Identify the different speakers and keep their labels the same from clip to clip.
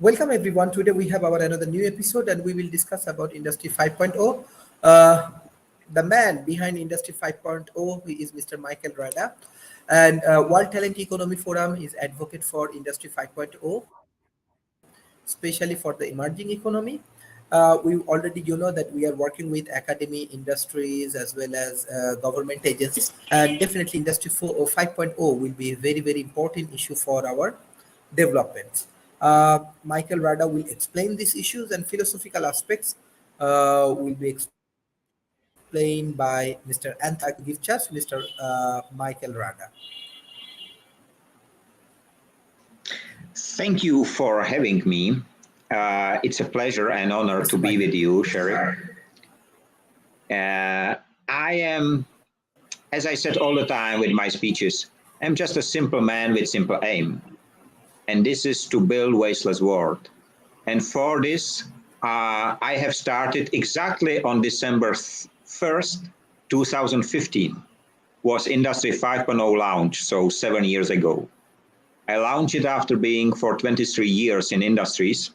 Speaker 1: Welcome everyone. Today we have our another new episode and we will discuss about Industry 5.0. Uh, the man behind Industry 5.0 who is Mr. Michael Rana, and World Talent Economy Forum is advocate for Industry 5.0, especially for the emerging economy. We already that we are working with academy, industries as well as government agencies, and definitely Industry 5.0 will be a very important issue for our developments. Michael Rada will explain these issues and philosophical aspects will be explained by Mr. Anthony. I give chance to Mr. Michael Rada.
Speaker 2: Thank you for having me. It's a pleasure and honor to
Speaker 1: Mr.
Speaker 2: be with
Speaker 1: Michael.
Speaker 2: you, Sharif. I am, as I said all the time with my speeches, I'm just a simple man with simple aim. And this is to build wasteless world. And for this, I have started exactly on December 1st, 2015, was Industry 5.0 launch, so 7 years ago. I launched it after being for 23 years in industries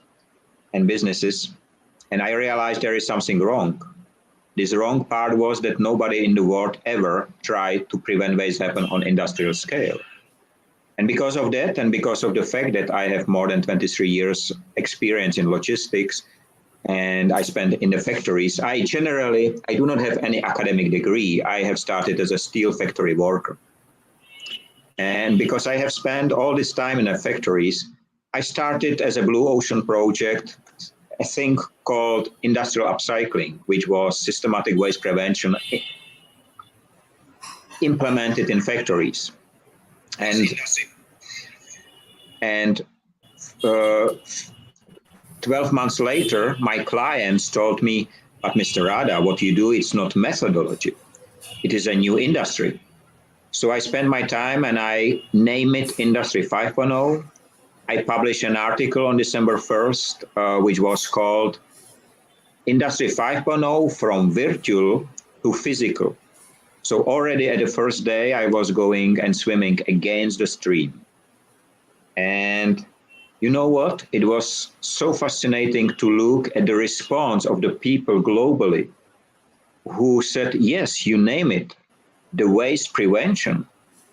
Speaker 2: and businesses, and I realized there is something wrong. This wrong part was that nobody in the world ever tried to prevent waste happen on industrial scale. And because of that, and because of the fact that I have more than 23 years experience in logistics, and I spent in the factories, I do not have any academic degree. I have started as a steel factory worker. And because I have spent all this time in the factories, I started as a blue ocean project, a thing called industrial upcycling, which was systematic waste prevention implemented in factories. And 12 months later, my clients told me, but Mr. Rada, what you do, it's not methodology. It is a new industry. So I spend my time and I name it Industry 5.0. I published an article on December 1st, which was called Industry 5.0 from virtual to physical. So already at the first day, I was going and swimming against the stream. And you know what? It was so fascinating to look at the response of the people globally who said, yes, you name it. The waste prevention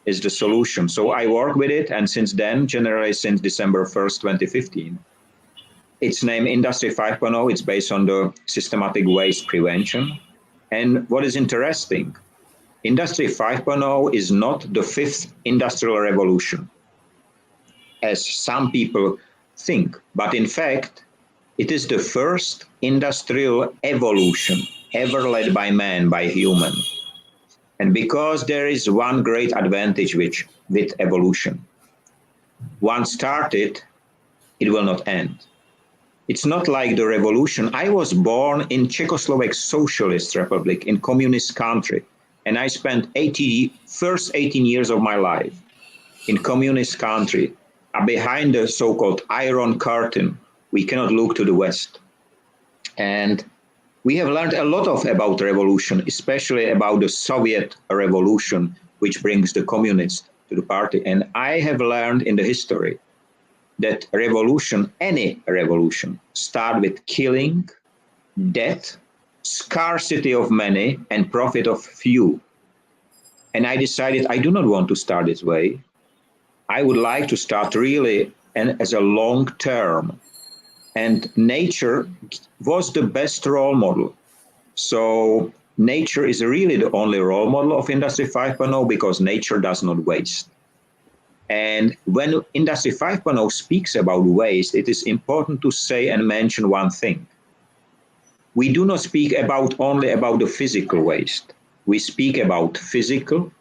Speaker 2: is the solution. So I work with it, and since then, generally since December 1st, 2015, it's named Industry 5.0. It's based on the systematic waste prevention. And what is interesting, Industry 5.0 is not the fifth industrial revolution, as some people think, but in fact, it is the first industrial evolution ever led by man, by human. And because there is one great advantage with evolution, once started, it will not end. It's not like the revolution. I was born in Czechoslovak Socialist Republic, in communist country, and I spent first 18 years of my life in communist country, behind the so-called Iron Curtain. We cannot look to the West. And we have learned a lot about revolution, especially about the Soviet revolution, which brings the communists to the party. And I have learned in the history that revolution, any revolution, start with killing, death, scarcity of many, and profit of few. And I decided I do not want to start this way. I would like to start really as a long term. And nature was the best role model. So nature is really the only role model of Industry 5.0 because nature does not waste. And when Industry 5.0 speaks about waste, it is important to say and mention one thing. We do not speak only about the physical waste. We speak about physical,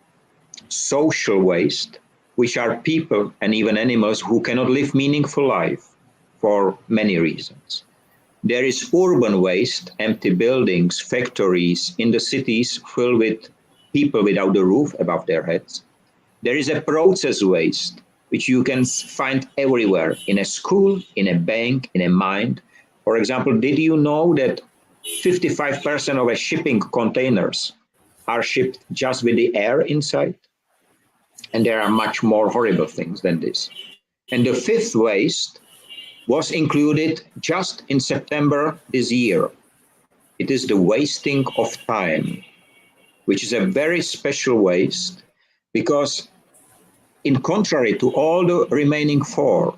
Speaker 2: social waste, which are people and even animals who cannot live meaningful life for many reasons. There is urban waste, empty buildings, factories in the cities filled with people without a roof above their heads. There is a process waste, which you can find everywhere, in a school, in a bank, in a mine. For example, did you know that 55% of shipping containers are shipped just with the air inside? And there are much more horrible things than this. And the fifth waste was included just in September this year. It is the wasting of time, which is a very special waste, because in contrary to all the remaining 4,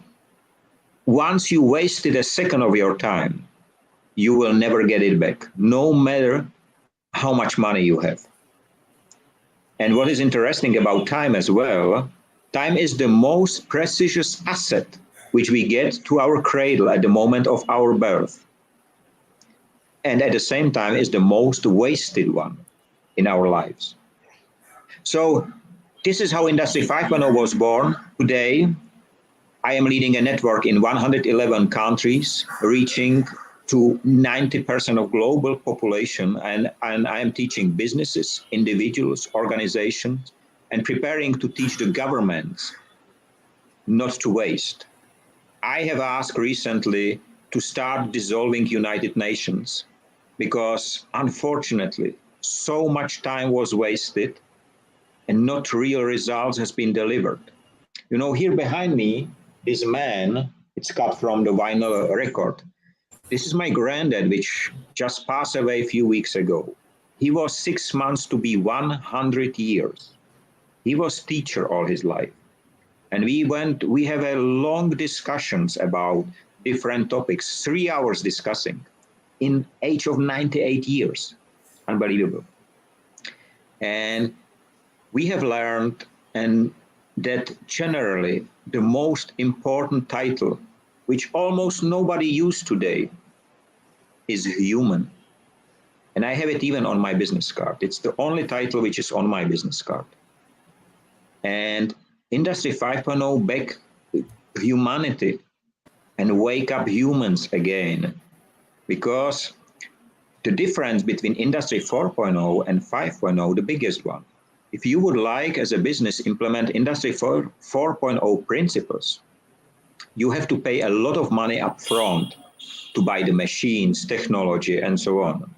Speaker 2: once you wasted a second of your time, you will never get it back, no matter how much money you have. And what is interesting about time as well, time is the most precious asset which we get to our cradle at the moment of our birth. And at the same time is the most wasted one in our lives. So this is how Industry 5.0 was born. Today, I am leading a network in 111 countries, reaching to 90% of global population, and I am teaching businesses, individuals, organizations, and preparing to teach the governments not to waste. I have asked recently to start dissolving United Nations because unfortunately so much time was wasted and not real results has been delivered. You know, here behind me, this man, it's cut from the vinyl record. This is my granddad, which just passed away a few weeks ago. He was 6 months to be 100 years. He was teacher all his life. And we have a long discussions about different topics, 3 hours discussing in age of 98 years. Unbelievable. And we have learned that generally the most important title, which almost nobody uses today, is human. And I have it even on my business card. It's the only title which is on my business card. And Industry 5.0 back humanity and wake up humans again. Because the difference between Industry 4.0 and 5.0, the biggest one, if you would like as a business implement Industry 4.0 principles, you have to pay a lot of money up front to buy the machines, technology, and so on.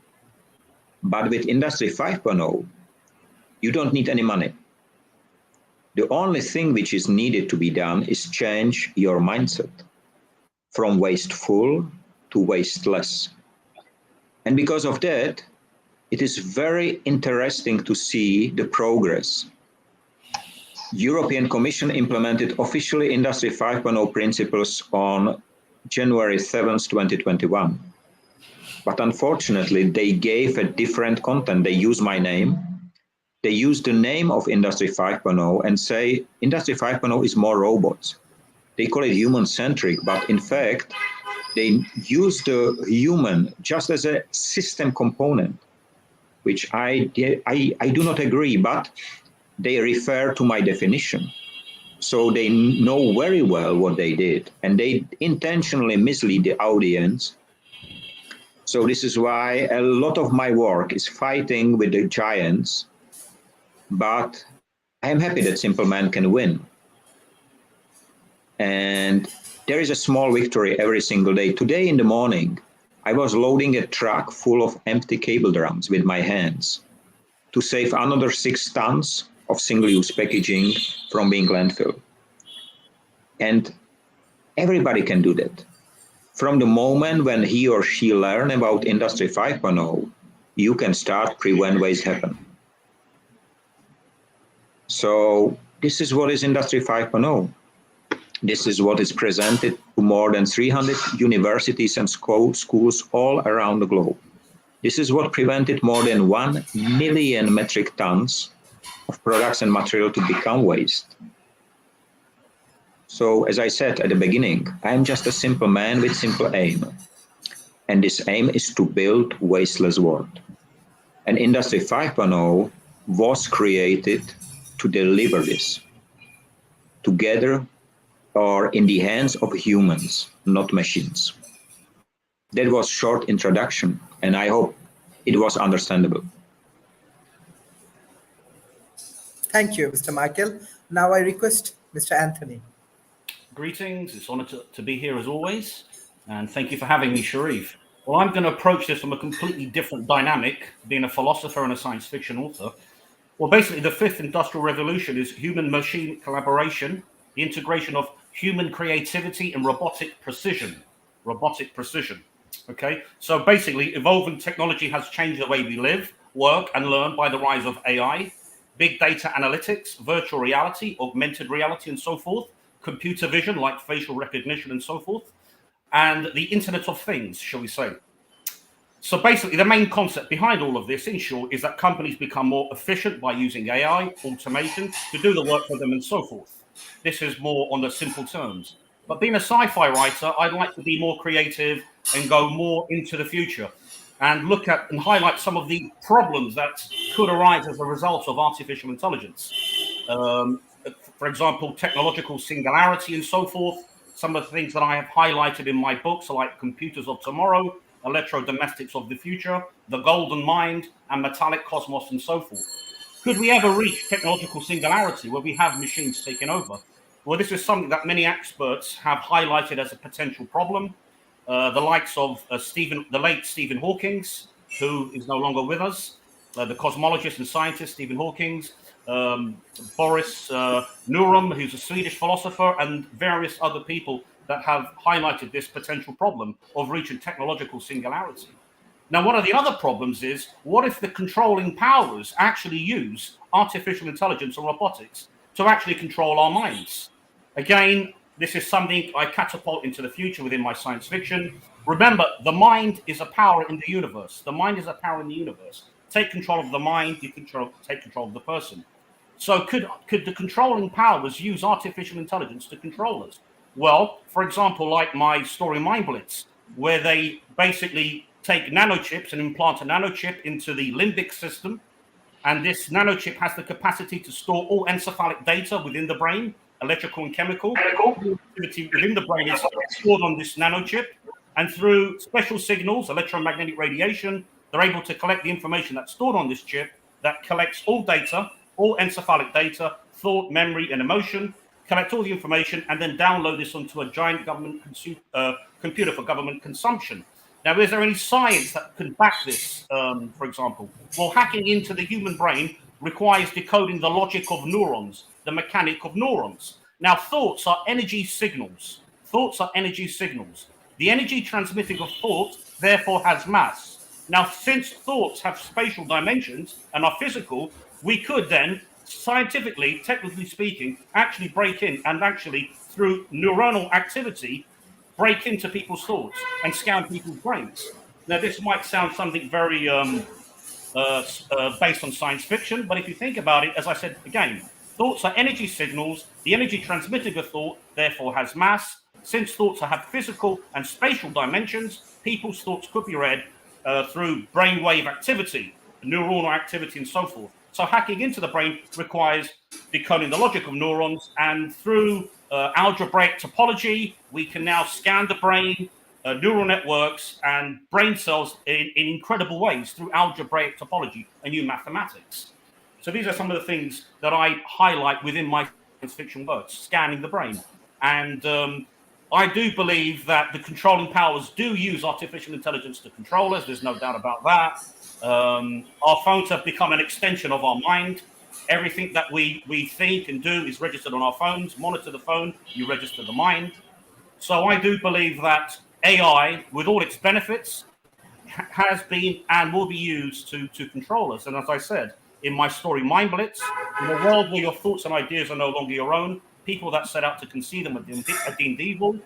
Speaker 2: But with Industry 5.0, you don't need any money. The only thing which is needed to be done is change your mindset from wasteful to wasteless. And because of that, it is very interesting to see the progress. European Commission implemented officially Industry 5.0 principles on January 7th, 2021. But unfortunately, they gave a different content. They use my name. They use the name of Industry 5.0 and say Industry 5.0 is more robots. They call it human-centric, but in fact, they use the human just as a system component, which I do not agree, but they refer to my definition. So they know very well what they did, and they intentionally mislead the audience. So this is why a lot of my work is fighting with the giants, but I am happy that simple man can win. And there is a small victory every single day. Today in the morning, I was loading a truck full of empty cable drums with my hands to save another 6 tons of single-use packaging from being landfill. And everybody can do that. From the moment when he or she learn about Industry 5.0, you can start prevent waste happen. So this is what is Industry 5.0. This is what is presented to more than 300 universities and schools all around the globe. This is what prevented more than 1 million metric tons of products and material to become waste. So as I said at the beginning, I am just a simple man with simple aim. And this aim is to build wasteless world. And Industry 5.0 was created to deliver this together or in the hands of humans, not machines. That was short introduction, and I hope it was understandable.
Speaker 1: Thank you, Mr. Michael. Now I request Mr. Anthony.
Speaker 3: Greetings, it's an honor to be here as always, and thank you for having me, Sharif. Well, I'm going to approach this from a completely different dynamic, being a philosopher and a science fiction author. Well, basically, the fifth industrial revolution is human-machine collaboration, the integration of human creativity and robotic precision. robotic precision. Okay, so basically, evolving technology has changed the way we live, work, and learn by the rise of AI, big data analytics, virtual reality, augmented reality, and so forth, computer vision like facial recognition and so forth, and the Internet of Things, shall we say. So basically, the main concept behind all of this, in short, is that companies become more efficient by using AI, automation, to do the work for them and so forth. This is more on the simple terms. But being a sci-fi writer, I'd like to be more creative and go more into the future and look at and highlight some of the problems that could arise as a result of artificial intelligence. For example, technological singularity and so forth. Some of the things that I have highlighted in my books are like computers of tomorrow, electrodomestics of the future, the golden mind, and metallic cosmos, and so forth. Could we ever reach technological singularity where we have machines taking over? Well, this is something that many experts have highlighted as a potential problem. The likes of the late Stephen Hawking, who is no longer with us, the cosmologist and scientist Stephen Hawking, Boris Nurum, who's a Swedish philosopher, and various other people that have highlighted this potential problem of reaching technological singularity. Now, one of the other problems is, what if the controlling powers actually use artificial intelligence or robotics to actually control our minds? Again, this is something I catapult into the future within my science fiction. Remember, the mind is a power in the universe. The mind is a power in the universe. Take control of the mind, you take control of the person. So could the controlling powers use artificial intelligence to control us? Well, for example, like my story Mind Blitz, where they basically take nanochips and implant a nanochip into the limbic system. And this nanochip has the capacity to store all encephalic data within the brain, electrical and chemical. Activity within the brain is stored on this nanochip. And through special signals, electromagnetic radiation, they're able to collect the information that's stored on this chip that collects all data, all encephalic data, thought, memory, and emotion, collect all the information, and then download this onto a giant government computer for government consumption. Now, is there any science that can back this, for example? Well, hacking into the human brain requires decoding the logic of neurons, the mechanic of neurons. Now, thoughts are energy signals. Thoughts are energy signals. The energy transmitting of thought, therefore, has mass. Now, since thoughts have spatial dimensions and are physical, we could then, scientifically, technically speaking, actually break in and actually, through neuronal activity, break into people's thoughts and scan people's brains. Now, this might sound something very based on science fiction, but if you think about it, as I said again, thoughts are energy signals. The energy transmitting a thought, therefore, has mass. Since thoughts have physical and spatial dimensions, people's thoughts could be read through brainwave activity, neuronal activity, and so forth. So hacking into the brain requires decoding the logic of neurons, and through algebraic topology, we can now scan the brain, neural networks, and brain cells in incredible ways through algebraic topology and new mathematics. So these are some of the things that I highlight within my science fiction works, scanning the brain. And I do believe that the controlling powers do use artificial intelligence to control us. There's no doubt about that. Our phones have become an extension of our mind. Everything that we think and do is registered on our phones. Monitor the phone, you register the mind. So I do believe that AI, with all its benefits, has been and will be used to control us. And as I said, in my story, Mind Blitz, in a world where your thoughts and ideas are no longer your own, people that set out to conceive them are deemed evil.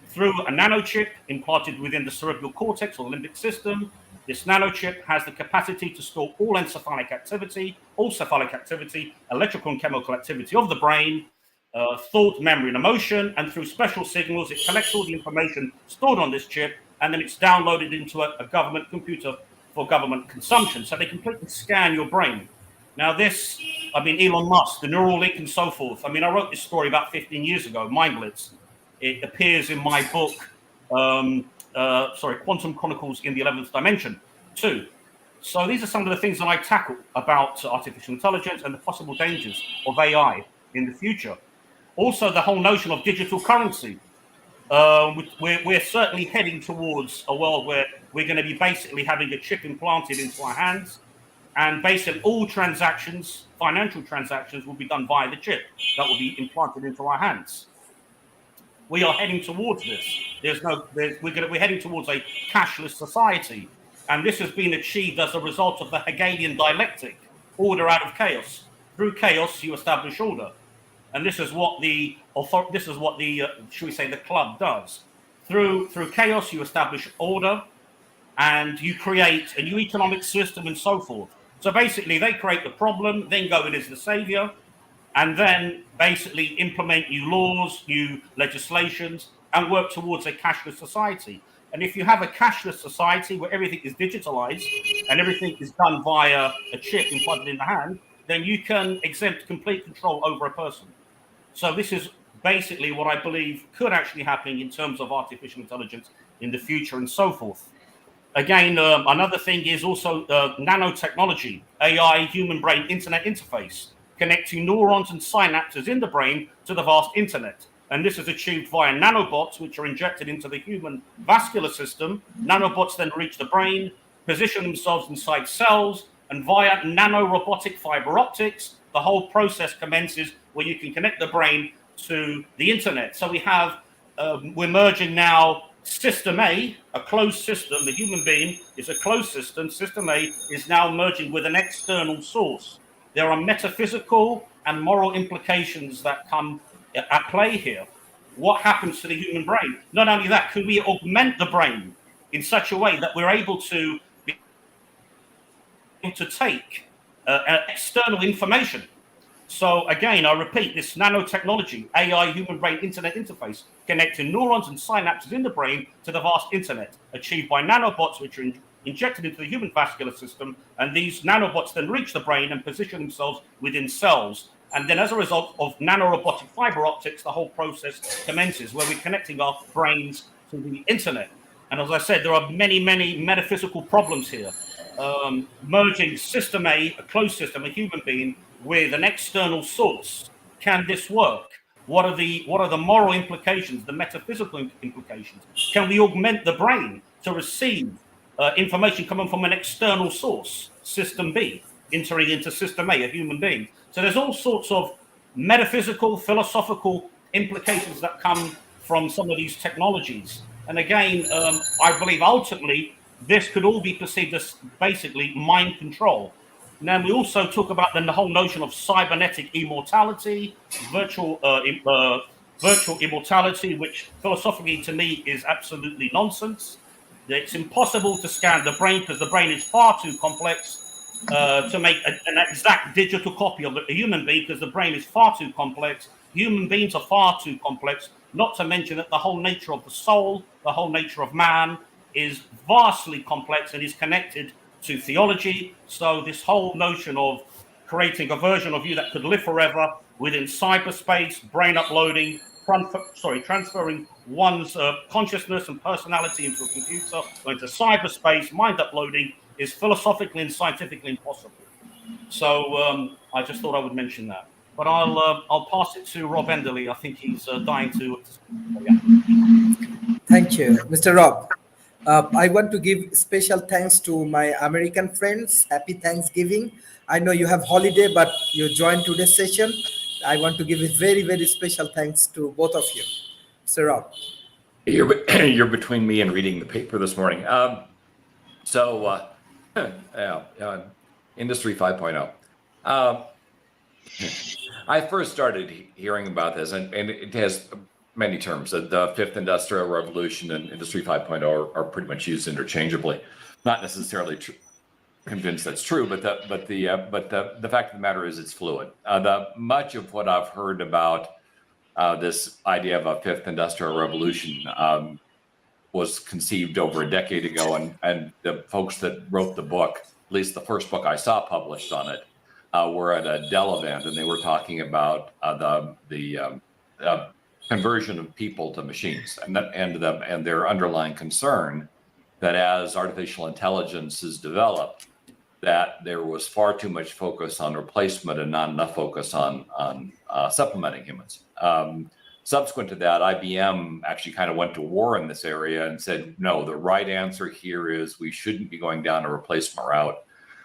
Speaker 3: Through a nanochip implanted within the cerebral cortex or limbic system, this nanochip has the capacity to store all encephalic activity, all cephalic activity, electrical and chemical activity of the brain, thought, memory, and emotion. And through special signals, it collects all the information stored on this chip, and then it's downloaded into a government computer for government consumption. So they completely scan your brain. Now this, Elon Musk, the neural link and so forth. I wrote this story about 15 years ago, Mind Blitz. It appears in my book, Quantum Chronicles in the 11th Dimension 2. So these are some of the things that I tackle about artificial intelligence and the possible dangers of AI in the future. Also, the whole notion of digital currency. We're certainly heading towards a world where we're going to be basically having a chip implanted into our hands, and basically all transactions, financial transactions, will be done via the chip that will be implanted into our hands. we are heading towards this. We're heading towards a cashless society, and this has been achieved as a result of the Hegelian dialectic: order out of chaos. Through chaos, you establish order, and this is what the should we say, the club does. Through chaos, you establish order, and you create a new economic system and so forth. So basically, they create the problem, then go in as the savior, and then basically implement new laws, new legislations, and work towards a cashless society. And if you have a cashless society where everything is digitalized and everything is done via a chip implanted in the hand, then you can exempt complete control over a person. So this is basically what I believe could actually happen in terms of artificial intelligence in the future and so forth. Again, another thing is also nanotechnology, AI, human brain internet interface, connecting neurons and synapses in the brain to the vast internet. And this is achieved via nanobots, which are injected into the human vascular system. Nanobots then reach the brain, position themselves inside cells, and via nanorobotic fiber optics, the whole process commences where you can connect the brain to the internet. So we have, we're merging now System A, a closed system. The human being is a closed system. System A is now merging with an external source. There are metaphysical and moral implications that come at play here. What happens to the human brain? Not only that, could we augment the brain in such a way that we're able to take external information? So again, I repeat, this nanotechnology, AI, human brain internet interface, connecting neurons and synapses in the brain to the vast internet, achieved by nanobots which are injected into the human vascular system, and these nanobots then reach the brain and position themselves within cells. And then as a result of nanorobotic fiber optics, the whole process commences where we're connecting our brains to the internet. And as I said, there are many, many metaphysical problems here. Merging System A, a closed system, a human being, with an external source. Can this work? What are the moral implications, the metaphysical implications? Can we augment the brain to receive information coming from an external source, System B, entering into System A, a human being? So there's all sorts of metaphysical, philosophical implications that come from some of these technologies. And again, I believe ultimately this could all be perceived as basically mind control. Now, we also talk about the whole notion of cybernetic immortality, virtual immortality, which philosophically to me is absolutely nonsense. It's impossible to scan the brain because the brain is far too complex to make an exact digital copy of a human being, because the brain is far too complex. Human beings are far too complex, not to mention that the whole nature of the soul, the whole nature of man is vastly complex and is connected to theology. So this whole notion of creating a version of you that could live forever within cyberspace, brain uploading, transferring one's consciousness and personality into a computer or into cyberspace, mind uploading, is philosophically and scientifically impossible. So I just thought I would mention that. But I'll pass it to Rob Enderley. I think he's dying to. Yeah.
Speaker 1: Thank you, Mr. Rob. I want to give special thanks to my American friends. Happy Thanksgiving. I know you have holiday, but you joined today's session. I want to give a very, very special thanks to both of you. Mr. Rob.
Speaker 4: You're between me and reading the paper this morning. Industry 5.0. I first started hearing about this, and it has many terms. The fifth industrial revolution and Industry 5.0 are pretty much used interchangeably. Not necessarily convinced that's true, but the fact of the matter is it's fluid. Much of what I've heard about this idea of a fifth industrial revolution was conceived over a decade ago, and the folks that wrote the book, at least the first book I saw published on it, were at a Dell event, and they were talking about the conversion of people to machines, and their underlying concern that as artificial intelligence is developed, that there was far too much focus on replacement and not enough focus on supplementing humans. Subsequent to that, IBM actually kind of went to war in this area and said, no, the right answer here is we shouldn't be going down a replacement route.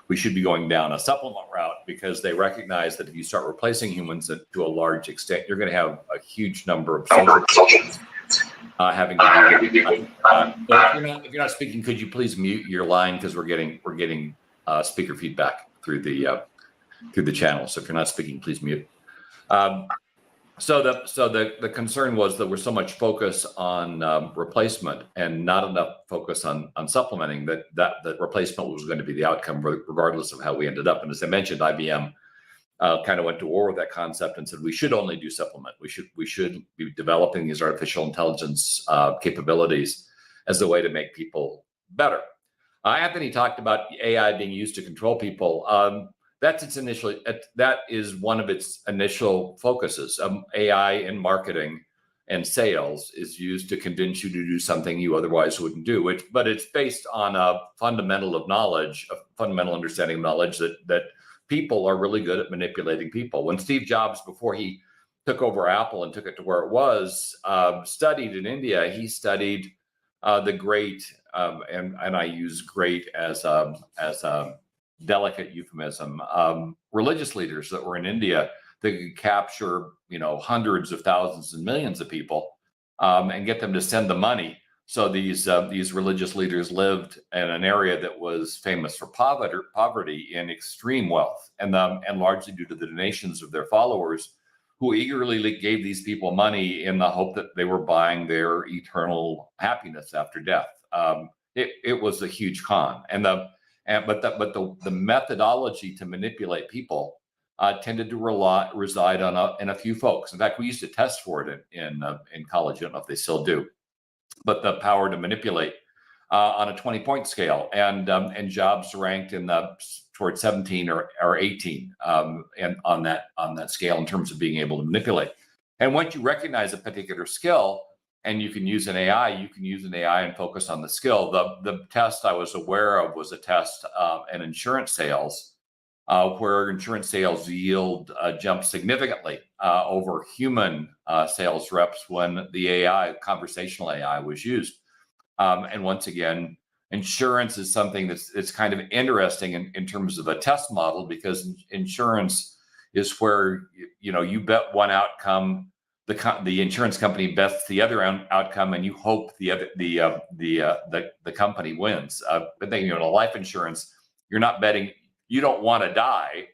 Speaker 4: We should be going down a supplement route, because they recognize that if you start replacing humans to a large extent, you're going to have a huge number of social having to do with. If you're not speaking, could you please mute your line, because we're getting speaker feedback through the channel. So if you're not speaking, please mute. So the concern was that there's so much focus on replacement and not enough focus on supplementing, that replacement was going to be the outcome regardless of how we ended up. And as I mentioned, IBM kind of went to war with that concept and said we should only do supplement. We should be developing these artificial intelligence capabilities as a way to make people better. Anthony talked about AI being used to control people. That is one of its initial focuses. AI in marketing and sales is used to convince you to do something you otherwise wouldn't do. But it's based on a fundamental understanding of knowledge that people are really good at manipulating people. When Steve Jobs, before he took over Apple and took it to where it was, studied in India, he studied the great, and I use great as a delicate euphemism, religious leaders that were in India that could capture, hundreds of thousands and millions of people, and get them to send the money. So these religious leaders lived in an area that was famous for poverty in extreme wealth, and largely due to the donations of their followers, who eagerly gave these people money in the hope that they were buying their eternal happiness after death. It was a huge con, but the methodology to manipulate people tended to reside in a few folks. In fact, we used to test for it in college. I don't know if they still do, but the power to manipulate on a 20-point scale, and Jobs ranked towards 17 or 18 and on that scale in terms of being able to manipulate. And once you recognize a particular skill, and you can use an AI, and focus on the skill. The test I was aware of was a test in insurance sales, where insurance sales yield jumped significantly over human sales reps when the conversational AI was used. And once again, insurance is something that's kind of interesting in terms of a test model, because insurance is where you bet one outcome, the insurance company bets the other outcome, and you hope the company wins. But then in life insurance, you're not betting. You don't want to die.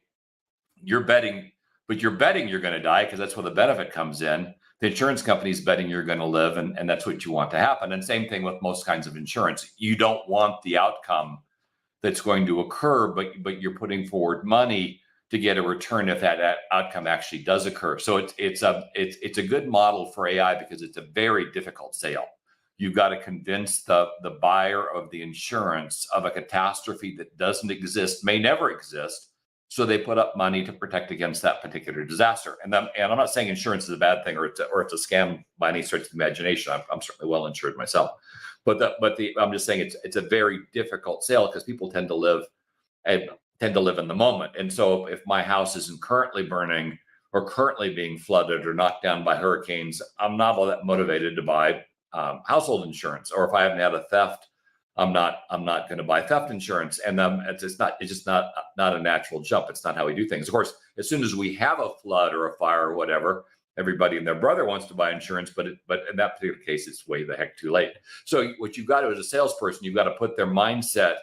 Speaker 4: You're betting, but you're betting you're going to die because that's where the benefit comes in. The insurance company's betting you're going to live, and that's what you want to happen. And same thing with most kinds of insurance. You don't want the outcome that's going to occur, but you're putting forward money to get a return if that outcome actually does occur. So it's a good model for AI, because it's a very difficult sale. You've got to convince the buyer of the insurance of a catastrophe that doesn't exist, may never exist. So they put up money to protect against that particular disaster. And I'm not saying insurance is a bad thing, or it's a scam by any stretch of the imagination. I'm certainly well insured myself, but I'm just saying it's a very difficult sale, because people tend to live in the moment. And so if my house isn't currently burning or currently being flooded or knocked down by hurricanes, I'm not all that motivated to buy household insurance. Or if I haven't had a theft, I'm not going to buy theft insurance. And it's just not a natural jump. It's not how we do things. Of course, as soon as we have a flood or a fire or whatever, everybody and their brother wants to buy insurance, but in that particular case, it's way the heck too late. So what you've got to, as a salesperson, you've got to put their mindset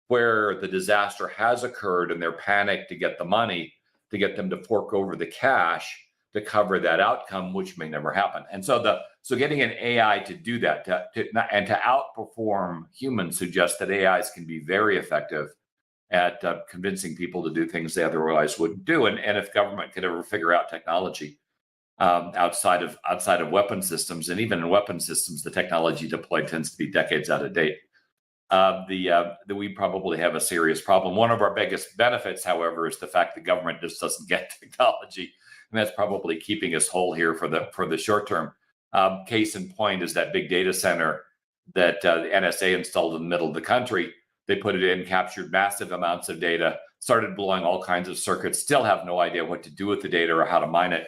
Speaker 4: where the disaster has occurred, and they're panicked to get the money, to get them to fork over the cash to cover that outcome, which may never happen. And so getting an AI to do that, and to outperform humans, suggests that AIs can be very effective at convincing people to do things they otherwise wouldn't do. And if government could ever figure out technology outside of weapon systems, and even in weapon systems, the technology deployed tends to be decades out of date, we probably have a serious problem. One of our biggest benefits, however, is the fact the government just doesn't get technology, and that's probably keeping us whole here for the short term. Case in point is that big data center that the NSA installed in the middle of the country. They put it in, captured massive amounts of data, started blowing all kinds of circuits, still have no idea what to do with the data or how to mine it,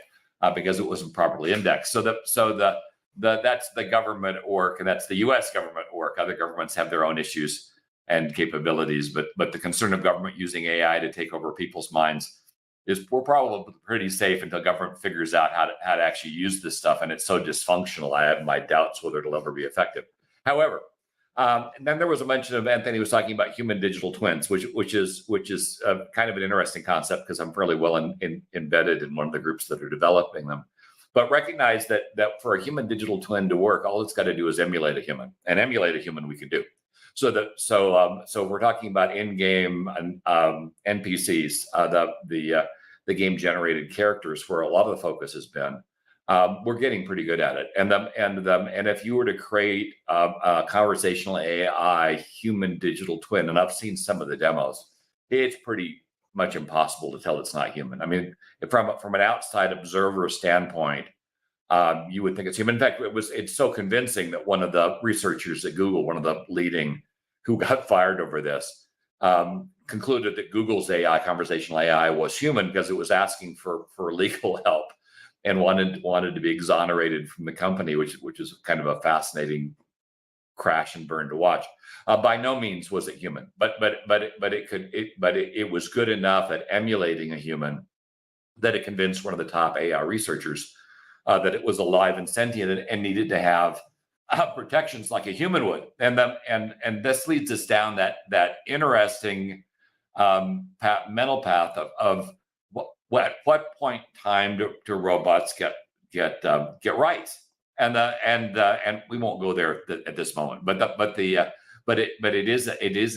Speaker 4: because it wasn't properly indexed. So that's the government org, and that's the U.S. government org. Other governments have their own issues and capabilities, but the concern of government using AI to take over people's minds is we're probably pretty safe until government figures out how to actually use this stuff. And it's so dysfunctional, I have my doubts whether it'll ever be effective. However, and then there was a mention of Anthony was talking about human digital twins, which is kind of an interesting concept because I'm fairly well embedded in one of the groups that are developing them. But recognize that for a human digital twin to work, all it's got to do is emulate a human, and emulate a human we can do. So we're talking about in-game NPCs, the game-generated characters, where a lot of the focus has been. We're getting pretty good at it, and if you were to create a conversational AI human digital twin, and I've seen some of the demos, it's pretty much impossible to tell it's not human. I mean, from an outside observer standpoint, you would think it's human. In fact, it's so convincing that one of the researchers at Google, one of the leading, who got fired over this, concluded that Google's AI, conversational AI, was human because it was asking for legal help and wanted to be exonerated from the company, which is kind of a fascinating crash and burn to watch. By no means was it human, but it was good enough at emulating a human that it convinced one of the top AI researchers that it was alive and sentient and needed to have protections like a human would. And this leads us down that interesting mental path of what point in time do robots get right? And we won't go there at this moment, but it is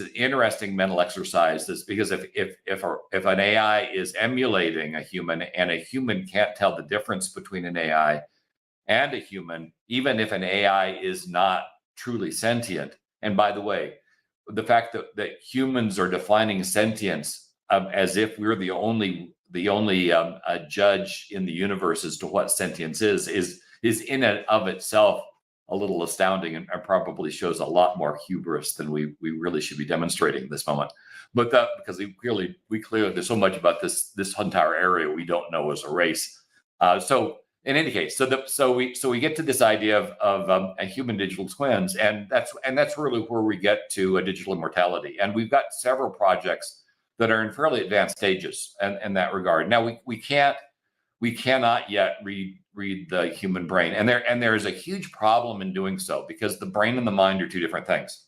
Speaker 4: an interesting mental exercise. This because if an AI is emulating a human and a human can't tell the difference between an AI and a human, even if an AI is not truly sentient. And by the way, the fact that humans are defining sentience as if we're the only judge in the universe as to what sentience is in and of itself a little astounding, and probably shows a lot more hubris than we really should be demonstrating at this moment. But because we clearly there's so much about this entire area we don't know as a race. So in any case, so we get to this idea of a human digital twins, and that's really where we get to a digital immortality. And we've got several projects that are in fairly advanced stages in that regard. Now we cannot yet read the human brain, and there is a huge problem in doing so, because the brain and the mind are two different things.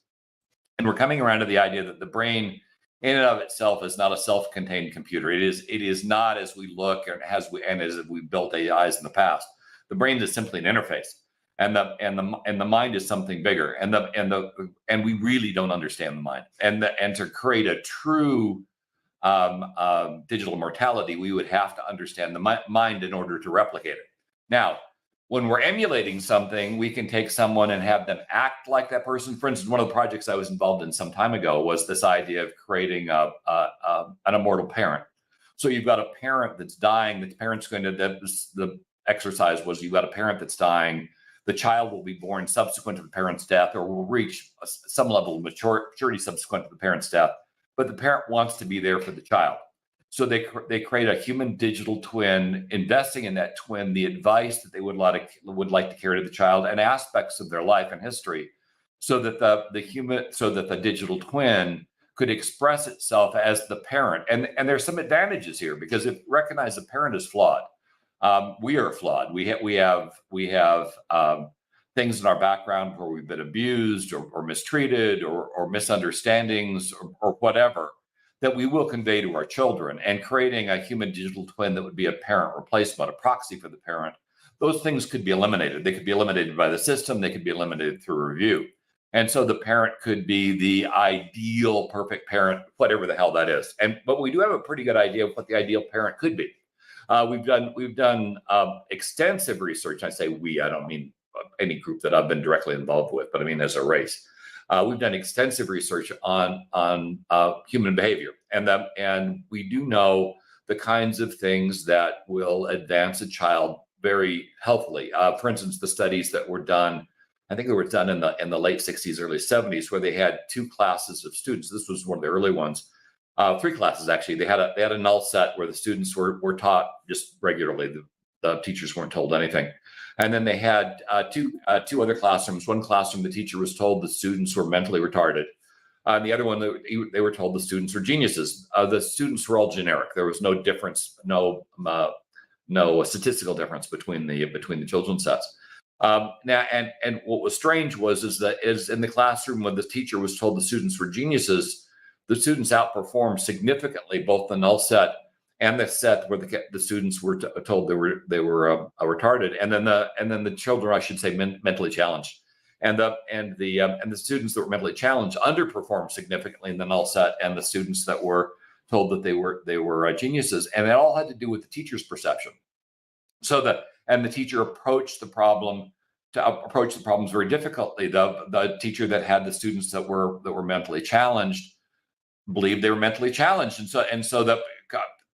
Speaker 4: And we're coming around to the idea that the brain in and of itself is not a self-contained computer. It is not as we look as we built AIs in the past. The brain is simply an interface, and the mind is something bigger. And we really don't understand the mind. And to create a true digital immortality, we would have to understand the mind in order to replicate it. Now, when we're emulating something, we can take someone and have them act like that person. For instance, one of the projects I was involved in some time ago was this idea of creating an immortal parent. So you've got a parent that's dying. The parent's going to, the exercise was, you've got a parent that's dying. The child will be born subsequent to the parent's death, or will reach some level of maturity subsequent to the parent's death. But the parent wants to be there for the child. So they create a human digital twin, investing in that twin the advice that they would like to carry to the child, and aspects of their life and history, so that the digital twin could express itself as the parent. And there's some advantages here, because if recognize the parent is flawed, we are flawed. We have things in our background where we've been abused or mistreated or misunderstandings or whatever, that we will convey to our children. And creating a human digital twin that would be a parent replacement, a proxy for the parent, those things could be eliminated. They could be eliminated by the system. They could be eliminated through review. And so the parent could be the ideal perfect parent, whatever the hell that is. But we do have a pretty good idea of what the ideal parent could be. We've done extensive research. I say we, I don't mean any group that I've been directly involved with, but I mean as a race. We've done extensive research on human behavior, and we do know the kinds of things that will advance a child very healthily. For instance, the studies that were done, I think they were done in the late 60s, early 70s, where they had two classes of students. This was one of the early ones. Three classes actually. They had a null set where the students were taught just regularly. The teachers weren't told anything. And then they had two other classrooms. One classroom, the teacher was told the students were mentally retarded. The other one, they were told the students were geniuses. The students were all generic. There was no difference, no statistical difference between the children's sets. Now, and what was strange is in the classroom when the teacher was told the students were geniuses, the students outperformed significantly both the null set and the set where the students were told they were retarded, and then the children, I should say, mentally challenged, and the students that were mentally challenged underperformed significantly in the null set, and the students that were told that they were geniuses, and it all had to do with the teacher's perception. So the teacher approached the problems very difficultly. The teacher that had the students that were mentally challenged believed they were mentally challenged, and so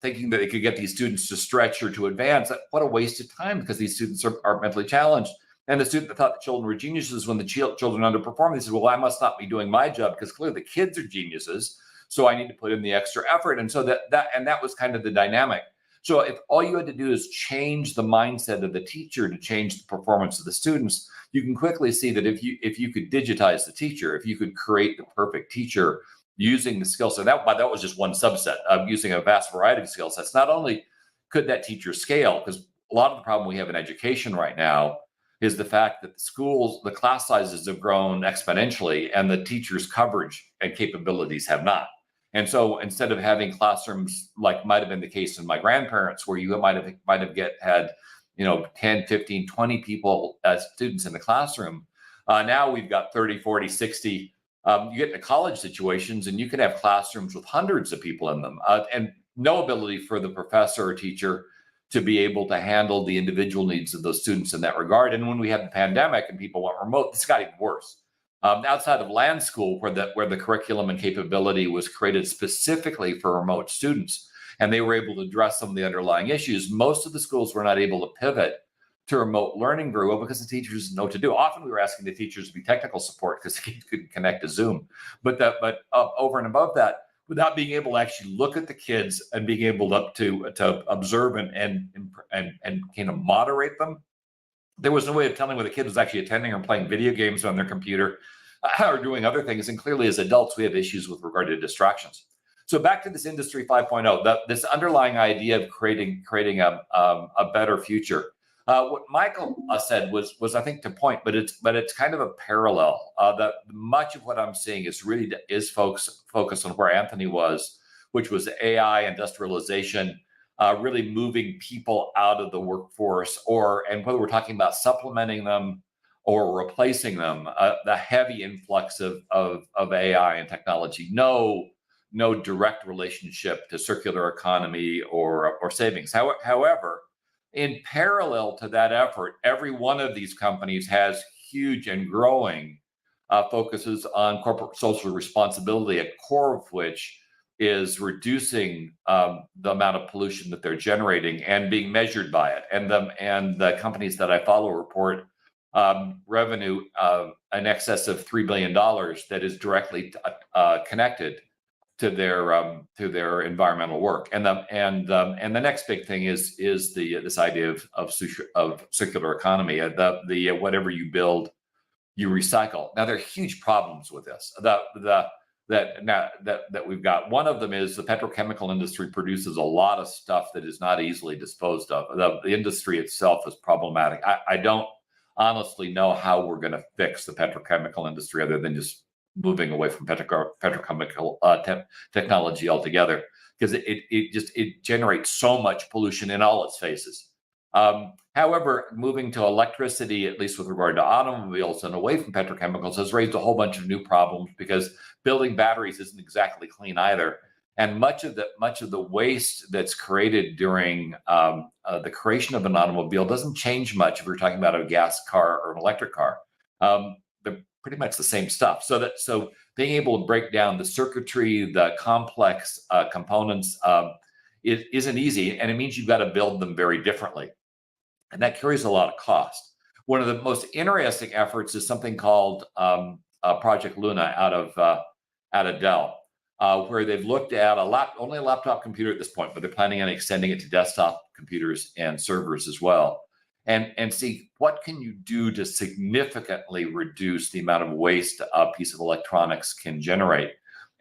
Speaker 4: thinking that they could get these students to stretch or to advance. What a waste of time, because these students are mentally challenged. And the student that thought the children were geniuses, when the children underperformed, they said, well, I must not be doing my job because clearly the kids are geniuses, so I need to put in the extra effort. And so that was kind of the dynamic. So if all you had to do is change the mindset of the teacher to change the performance of the students, you can quickly see that if you could digitize the teacher, if you could create the perfect teacher using the skill set, that was just one subset of using a vast variety of skill sets. Not only could that teacher scale, because a lot of the problem we have in education right now is the fact that the class sizes have grown exponentially and the teacher's coverage and capabilities have not. And so instead of having classrooms like might have been the case in my grandparents, where you might have had 10, 15, 20 people as students in the classroom, now we've got 30, 40, 60. You get into college situations and you can have classrooms with hundreds of people in them, and no ability for the professor or teacher to be able to handle the individual needs of those students in that regard. And when we had the pandemic and people went remote, this got even worse. Outside of land school, where the curriculum and capability was created specifically for remote students, and they were able to address some of the underlying issues, most of the schools were not able to pivot to remote learning very well because the teachers didn't know what to do. Often we were asking the teachers to be technical support because they couldn't connect to Zoom. But over and above that, without being able to actually look at the kids and being able to observe and kind of moderate them, there was no way of telling whether the kid was actually attending or playing video games on their computer or doing other things. And clearly, as adults, we have issues with regard to distractions. So back to this Industry 5.0, this underlying idea of creating a better future. What Michael said was I think to point, but it's kind of a parallel. That much of what I'm seeing is focused on where Anthony was, which was AI, industrialization, really moving people out of the workforce, and whether we're talking about supplementing them or replacing them, the heavy influx of AI and technology. No direct relationship to circular economy or savings. However, in parallel to that effort, every one of these companies has huge and growing focuses on corporate social responsibility, at core of which is reducing the amount of pollution that they're generating and being measured by it. And the companies that I follow report revenue in excess of $3 billion that is directly connected to their environmental work. And the next big thing is this idea of circular economy. The whatever you build, you recycle. Now there are huge problems with this that we've got. One of them is the petrochemical industry produces a lot of stuff that is not easily disposed of. The industry itself is problematic. I don't honestly know how we're going to fix the petrochemical industry other than just moving away from petrochemical technology altogether, because it generates so much pollution in all its phases. However, moving to electricity, at least with regard to automobiles and away from petrochemicals, has raised a whole bunch of new problems, because building batteries isn't exactly clean either. And much of the waste that's created during the creation of an automobile doesn't change much if we're talking about a gas car or an electric car. They're pretty much the same stuff. So being able to break down the circuitry, the complex components, it isn't easy, and it means you've got to build them very differently, and that carries a lot of cost. One of the most interesting efforts is something called Project Luna out of Dell, where they've looked at only a laptop computer at this point, but they're planning on extending it to desktop computers and servers as well, and see what can you do to significantly reduce the amount of waste a piece of electronics can generate.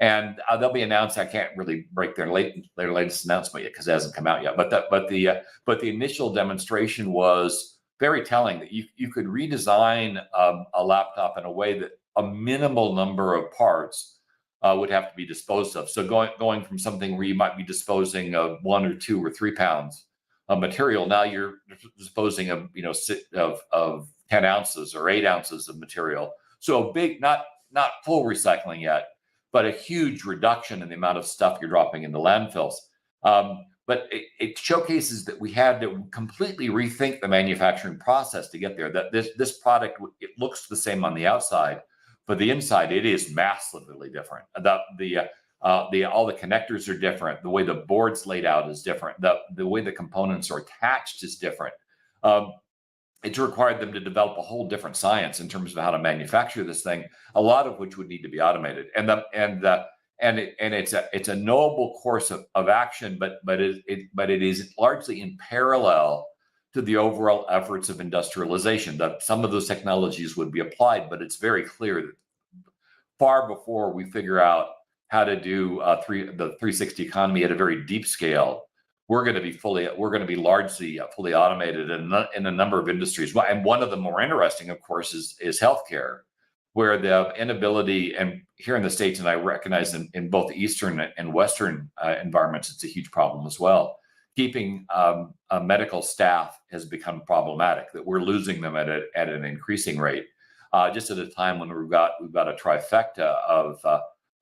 Speaker 4: and they'll be announced. I can't really break their latest announcement yet because it hasn't come out yet. But the initial demonstration was very telling that you could redesign a laptop in a way that a minimal number of parts would have to be disposed of. So going from something where you might be disposing of 1 or 2 or 3 pounds of material, now you're disposing of of 10 ounces or 8 ounces of material. So a big, not full recycling yet, but a huge reduction in the amount of stuff you're dropping into landfills. But it showcases that we had to completely rethink the manufacturing process to get there. That this product, it looks the same on the outside, but the inside, it is massively different. All the connectors are different. The way the board's laid out is different. The way the components are attached is different. It's required them to develop a whole different science in terms of how to manufacture this thing, a lot of which would need to be automated. It's a knowable course of action, but it is largely in parallel to the overall efforts of industrialization. That some of those technologies would be applied, but it's very clear that far before we figure out how to do the 360 economy at a very deep scale, we're going to be largely fully automated in a number of industries. And one of the more interesting, of course, is healthcare, where the inability, and here in the States, and I recognize in both Eastern and Western environments, it's a huge problem as well. Keeping medical staff has become problematic, that we're losing them at an increasing rate, just at a time when we've got a trifecta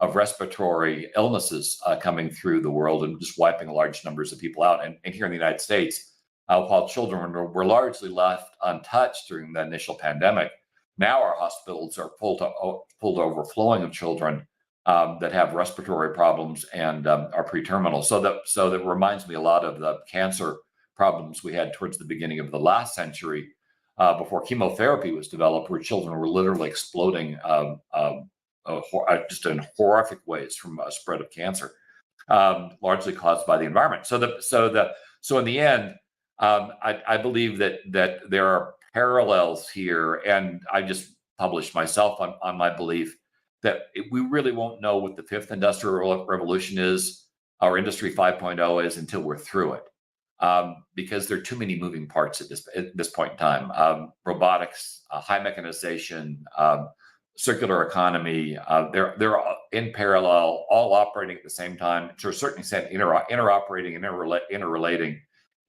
Speaker 4: of respiratory illnesses coming through the world and just wiping large numbers of people out. And here in the United States, while children were largely left untouched during the initial pandemic, now our hospitals are full to overflowing of children that have respiratory problems and are pre-terminal. So that reminds me a lot of the cancer problems we had towards the beginning of the last century, before chemotherapy was developed, where children were literally exploding just in horrific ways from a spread of cancer, largely caused by the environment. So in the end, I believe that there are parallels here, and I just published myself on my belief that we really won't know what the 5th industrial revolution is, or Industry 5.0 is, until we're through it, because there are too many moving parts at this point in time. Robotics, high mechanization, circular economy, they're in parallel, all operating at the same time, to a certain extent interoperating and interrelating.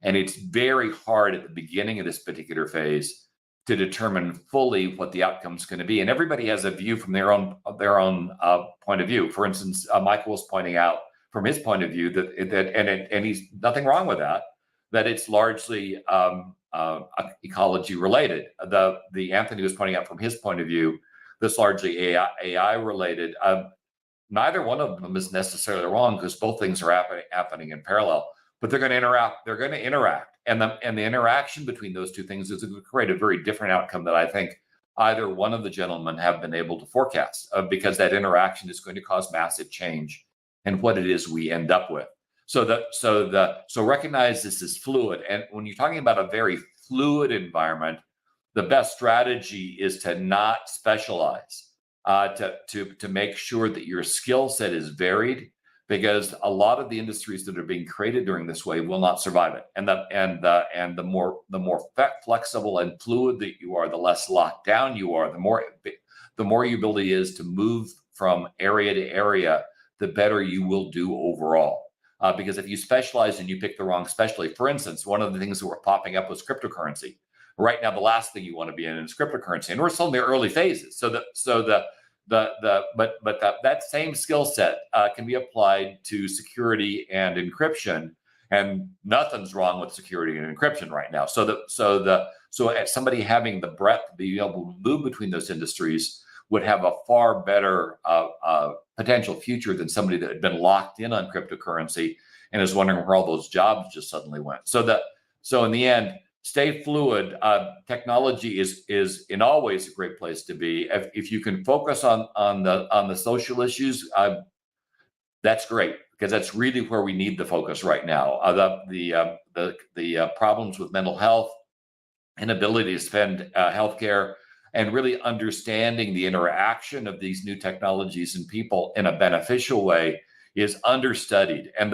Speaker 4: And it's very hard at the beginning of this particular phase to determine fully what the outcome is going to be. And everybody has a view from their own point of view. For instance, Michael was pointing out from his point of view and he's nothing wrong with that it's largely ecology related. The Anthony was pointing out from his point of view, this largely AI related. Neither one of them is necessarily wrong, because both things are happening in parallel. But they're going to interact, and the interaction between those two things is going to create a very different outcome that I think either one of the gentlemen have been able to forecast, because that interaction is going to cause massive change in what it is we end up with. So recognize this is fluid, and when you're talking about a very fluid environment, the best strategy is to not specialize, to make sure that your skill set is varied, because a lot of the industries that are being created during this wave will not survive it. And the more flexible and fluid that you are, the less locked down you are, the more your ability is to move from area to area, the better you will do overall. Because if you specialize and you pick the wrong specialty, for instance, one of the things that were popping up was cryptocurrency. Right now, the last thing you want to be in is cryptocurrency, and we're still in the early phases. That same skill set can be applied to security and encryption, and nothing's wrong with security and encryption right now. So somebody having the breadth to be able to move between those industries would have a far better potential future than somebody that had been locked in on cryptocurrency and is wondering where all those jobs just suddenly went. So in the end, stay fluid. Technology is in all ways a great place to be. If you can focus on the social issues, that's great, because that's really where we need the focus right now. The problems with mental health, inability to spend healthcare, and really understanding the interaction of these new technologies and people in a beneficial way is understudied and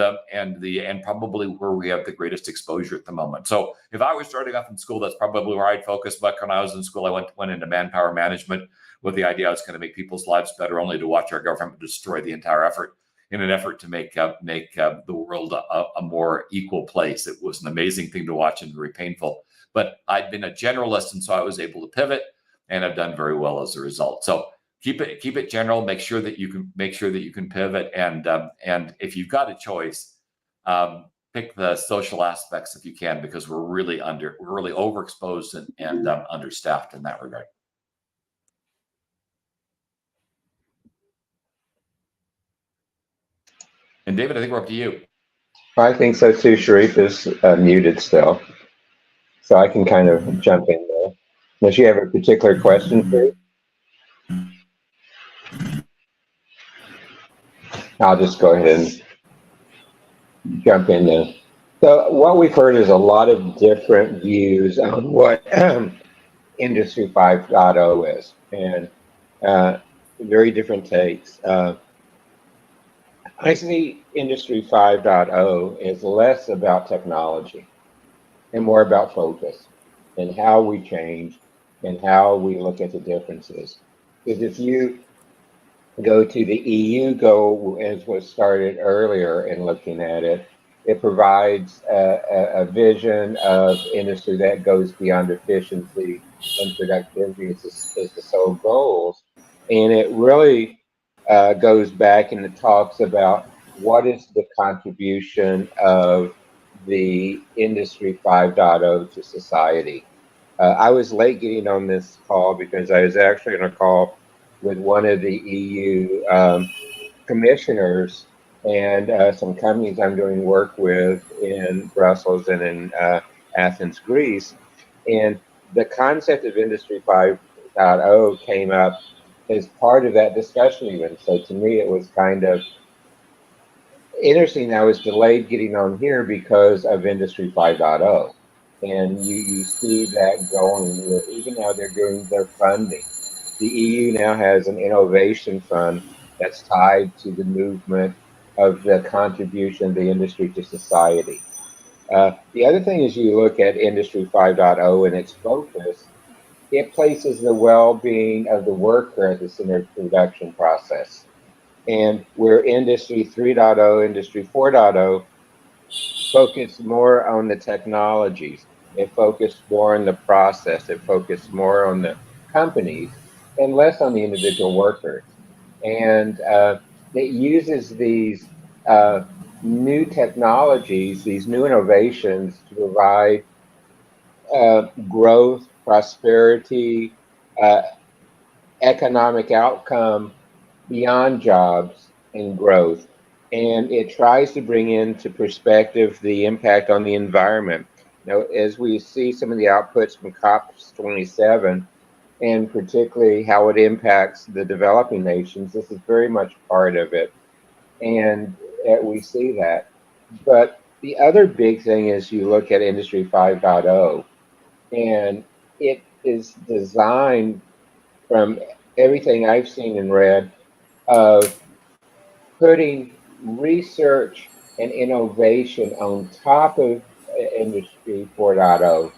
Speaker 4: probably where we have the greatest exposure at the moment. So if I was starting off in school, that's probably where I'd focus. But when I was in school, I went into manpower management with the idea I was going to make people's lives better, only to watch our government destroy the entire effort in an effort to make the world a more equal place. It was an amazing thing to watch and very painful. But I'd been a generalist, and so I was able to pivot, and I've done very well as a result. So keep it general. Make sure that you can pivot, and if you've got a choice, pick the social aspects if you can, because we're really overexposed and understaffed in that regard. And David, I think we're up to you.
Speaker 5: I think so too. Sharif is muted still, so I can kind of jump in there. Unless you have a particular question, Sharif? I'll just go ahead and jump in there. So what we've heard is a lot of different views on what Industry 5.0 is, and very different takes. I see Industry 5.0 is less about technology and more about focus and how we change and how we look at the differences. Because if you go to the EU goal, as was started earlier in looking at it, it provides a vision of industry that goes beyond efficiency and productivity as the sole goals. And it really goes back and it talks about what is the contribution of the Industry 5.0 to society. I was late getting on this call because I was actually on a call with one of the EU commissioners and some companies I'm doing work with in Brussels and in Athens, Greece. And the concept of Industry 5.0 came up as part of that discussion even. So to me, it was kind of interesting. I was delayed getting on here because of Industry 5.0. And you see that going, even now they're doing their funding. The EU now has an innovation fund that's tied to the movement of the contribution of the industry to society. The other thing is you look at Industry 5.0 and its focus, it places the well-being of the worker at the center of the production process. And where Industry 3.0, Industry 4.0 focus more on the technologies, it focused more on the process, it focused more on the companies and less on the individual workers. And it uses these new technologies, these new innovations to provide growth, prosperity, economic outcome beyond jobs and growth. And it tries to bring into perspective the impact on the environment. Now, as we see some of the outputs from COP27, and particularly how it impacts the developing nations, this is very much part of it. And we see that. But the other big thing is you look at Industry 5.0, and it is designed, from everything I've seen and read, of putting research and innovation on top of Industry 4.0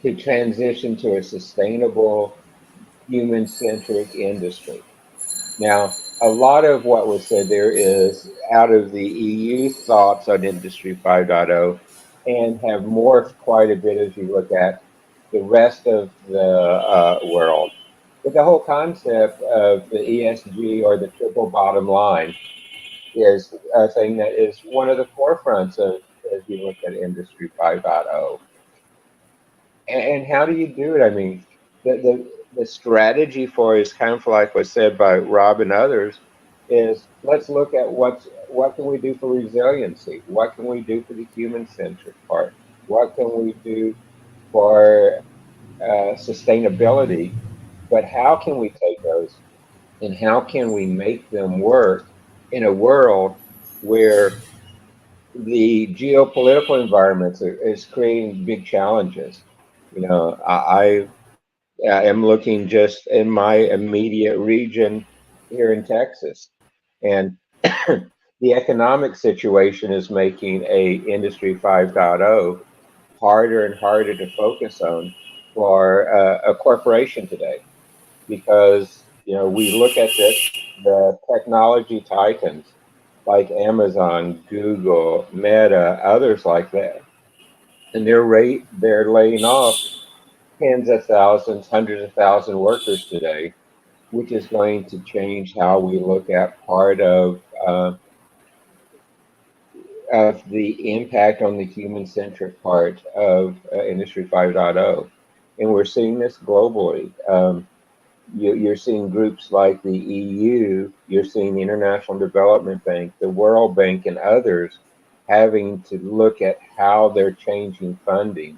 Speaker 5: to transition to a sustainable, human-centric industry. Now, a lot of what was said there is out of the EU thoughts on Industry 5.0 and have morphed quite a bit as you look at the rest of the world. But the whole concept of the ESG, or the triple bottom line, is a thing that is one of the forefronts of, as you look at Industry 5.0. And how do you do it? I mean, the strategy for it is kind of like what's said by Rob and others, is let's look at what can we do for resiliency? What can we do for the human-centric part? What can we do for sustainability? But how can we take those and how can we make them work in a world where the geopolitical environment is creating big challenges? You know, am looking just in my immediate region here in Texas, and the economic situation is making a Industry 5.0 harder and harder to focus on for a corporation today, because we look at the technology titans like Amazon, Google, Meta, others like that, and they're laying off tens of thousands, hundreds of thousands of workers today, which is going to change how we look at part of the impact on the human-centric part of Industry 5.0. And we're seeing this globally. You're seeing groups like the EU, you're seeing the International Development Bank, the World Bank, and others having to look at how they're changing funding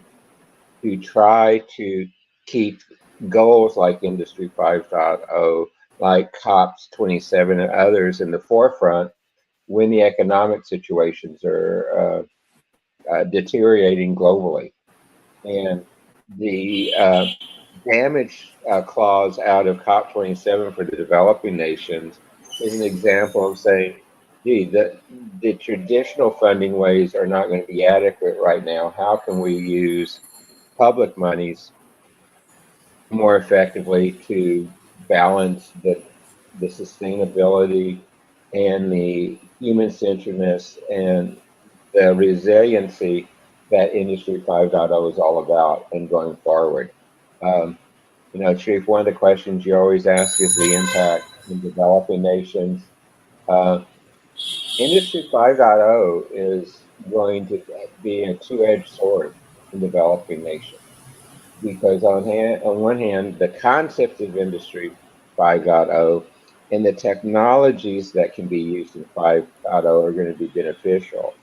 Speaker 5: to try to keep goals like Industry 5.0, like COPs 27 and others in the forefront when the economic situations are deteriorating globally. And the damage clause out of COP 27 for the developing nations is an example of saying, gee, the traditional funding ways are not going to be adequate right now. How can we use public monies more effectively to balance the sustainability and the human-centeredness and the resiliency that Industry 5.0 is all about and going forward. Chief, one of the questions you always ask is the impact in developing nations. Industry 5.0 is going to be a two-edged sword in developing nations, because on one hand, the concept of Industry 5.0 and the technologies that can be used in 5.0 are going to be beneficial.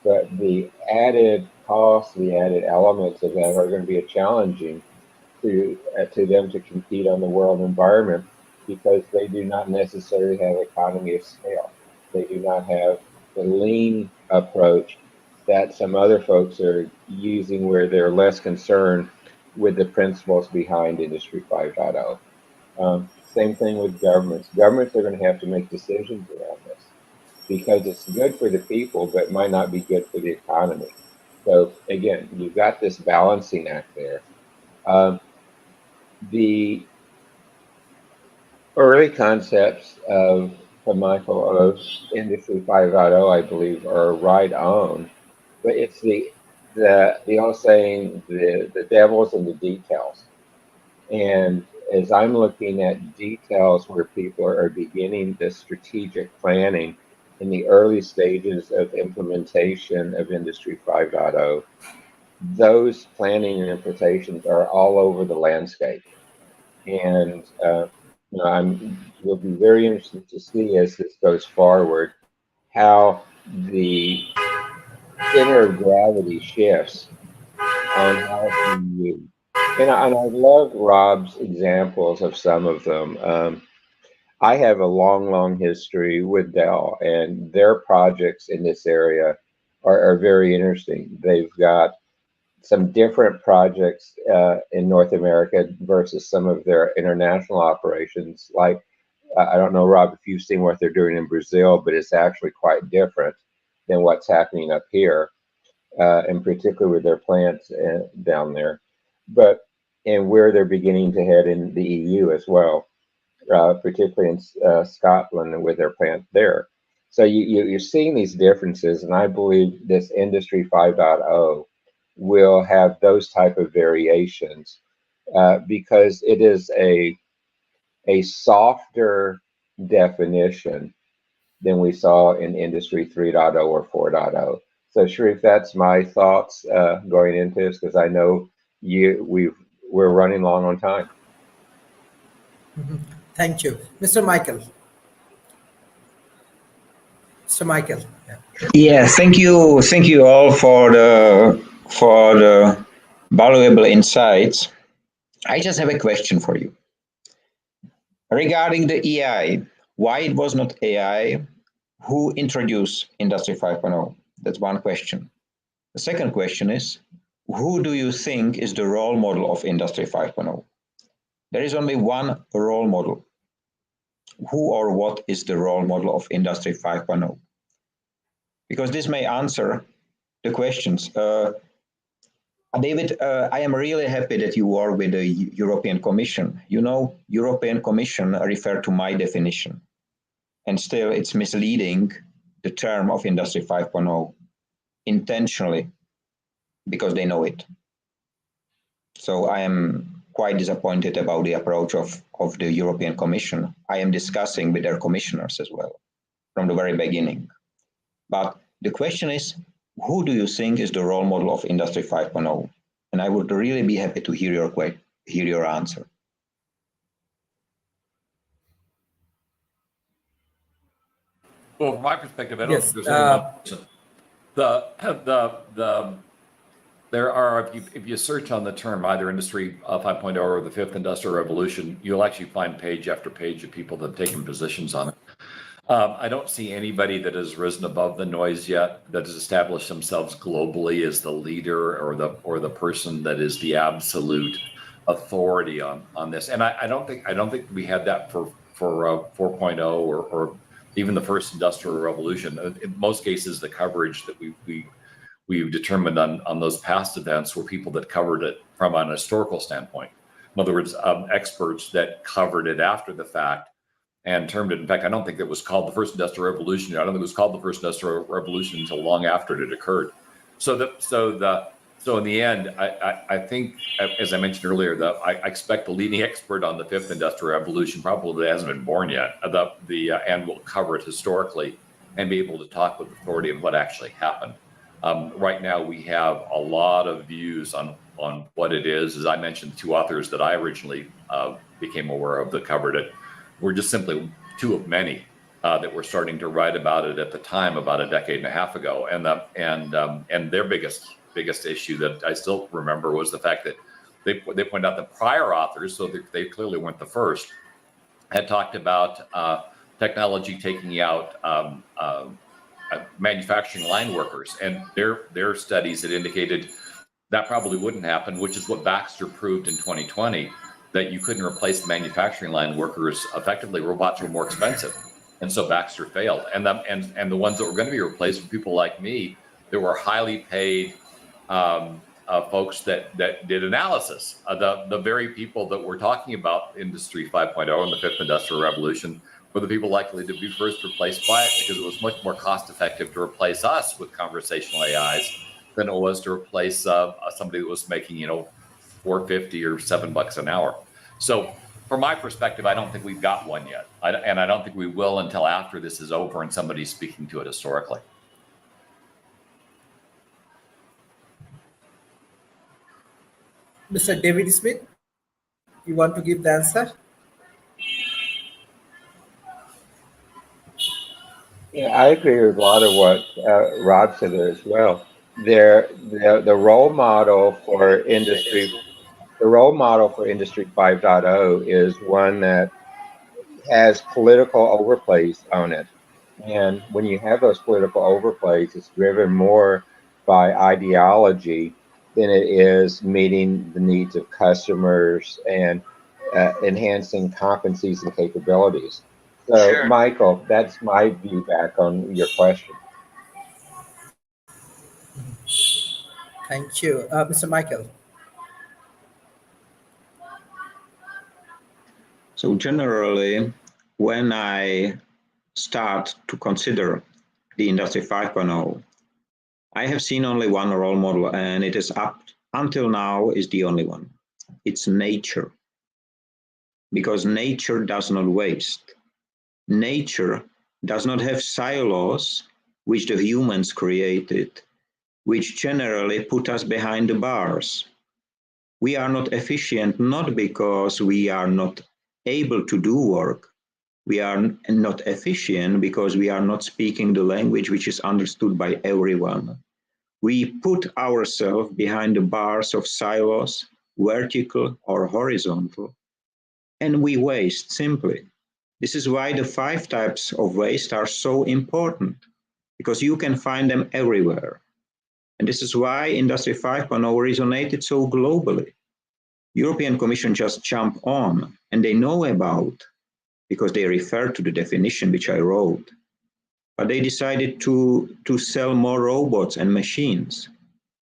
Speaker 5: But the added costs, the added elements of that are going to be challenging to them to compete on the world environment, because they do not necessarily have economy of scale. They do not have the lean approach that some other folks are using, where they're less concerned with the principles behind Industry 5.0. Same thing with governments. Governments are going to have to make decisions around this, because it's good for the people, but might not be good for the economy. So again, you've got this balancing act there. The early concepts from Michael of Industry 5.0, I believe, are right on, but it's the old saying, the devil's in the details. And as I'm looking at details where people are beginning the strategic planning in the early stages of implementation of Industry 5.0, those planning and implementations are all over the landscape. And we'll be very interested to see, as this goes forward, how the center of gravity shifts on how it's being used. And I love Rob's examples of some of them. I have a long history with Dell, and their projects in this area are very interesting. They've got some different projects in North America versus some of their international operations. Like, I don't know, Rob, if you've seen what they're doing in Brazil, but it's actually quite different than what's happening up here, in particular with their plants down there. And where they're beginning to head in the EU as well, particularly in Scotland with their plant there. So you're seeing these differences, and I believe this Industry 5.0 will have those type of variations, because it is a softer definition than we saw in Industry 3.0 or 4.0. So Sharif, that's my thoughts going into this, because I know we're running long on time.
Speaker 1: Thank you, Mr. Michael. Mr. Michael.
Speaker 2: Yeah, thank you all for the valuable insights. I just have a question for you regarding the AI. Why it was not AI who introduced Industry 5.0? That's one question. The second question is, who do you think is the role model of Industry 5.0? There is only one role model. Who or what is the role model of Industry 5.0? Because this may answer the questions. David, I am really happy that you are with the European Commission. You know, European Commission refer to my definition, and still it's misleading the term of Industry 5.0 intentionally because they know it. So I am quite disappointed about the approach of the European Commission. I am discussing with their commissioners as well from the very beginning. But the question is, who do you think is the role model of Industry 5.0? And I would really be happy to hear your answer.
Speaker 4: Well, from my perspective, I don't
Speaker 1: Yes,
Speaker 4: think there's any there are, if you search on the term either Industry 5.0 or the Fifth Industrial Revolution, you'll actually find page after page of people that have taken positions on it. I don't see anybody that has risen above the noise yet, that has established themselves globally as the leader or the person that is the absolute authority on this. And I don't think we had that for 4.0 or even the first industrial revolution. In most cases, the coverage that we've determined on those past events were people that covered it from an historical standpoint. In other words, experts that covered it after the fact and termed it. In fact, I don't think it was called the first industrial revolution. I don't think it was called the first industrial revolution until long after it had occurred. So in the end, I think, as I mentioned earlier, I expect the leading expert on the fifth industrial revolution probably hasn't been born yet. And will cover it historically and be able to talk with authority on what actually happened. Right now, we have a lot of views on what it is. As I mentioned, two authors that I originally became aware of that covered it were just simply two of many that were starting to write about it at the time, about a decade and a half ago. And their biggest issue that I still remember was the fact that they point out that prior authors, so they clearly weren't the first, had talked about technology taking out manufacturing line workers, and their studies had indicated that probably wouldn't happen, which is what Baxter proved in 2020, that you couldn't replace the manufacturing line workers effectively. Robots were more expensive, and so Baxter failed. And the ones that were going to be replaced were people like me that were highly paid folks that did analysis. The very people that we're talking about Industry 5.0 and the fifth industrial revolution were the people likely to be first replaced by it, because it was much more cost effective to replace us with conversational AIs than it was to replace somebody that was making, $4.50 or $7 an hour. So from my perspective, I don't think we've got one yet. And I don't think we will until after this is over and somebody's speaking to it historically.
Speaker 1: Mr. David Smith, you want to give the answer?
Speaker 5: Yeah, I agree with a lot of what Rob said there as well. The role model for Industry 5.0 is one that has political overplays on it. And when you have those political overplays, it's driven more by ideology than it is meeting the needs of customers and enhancing competencies and capabilities. So, sure. Michael, that's my view back on your question.
Speaker 1: Thank you. Mr. Michael.
Speaker 2: So generally, when I start to consider the Industry 5.0, I have seen only one role model, and it is up until now is the only one. It's nature. Because nature does not waste. Nature does not have silos which the humans created, which generally put us behind the bars. We are not efficient, not because we are not able to do work. We are not efficient because we are not speaking the language which is understood by everyone. We put ourselves behind the bars of silos, vertical or horizontal, and we waste simply. This is why the 5 types of waste are so important, because you can find them everywhere. And this is why Industry 5.0 resonated so globally. European Commission just jump on, and they know about, because they refer to the definition which I wrote, but they decided to sell more robots and machines,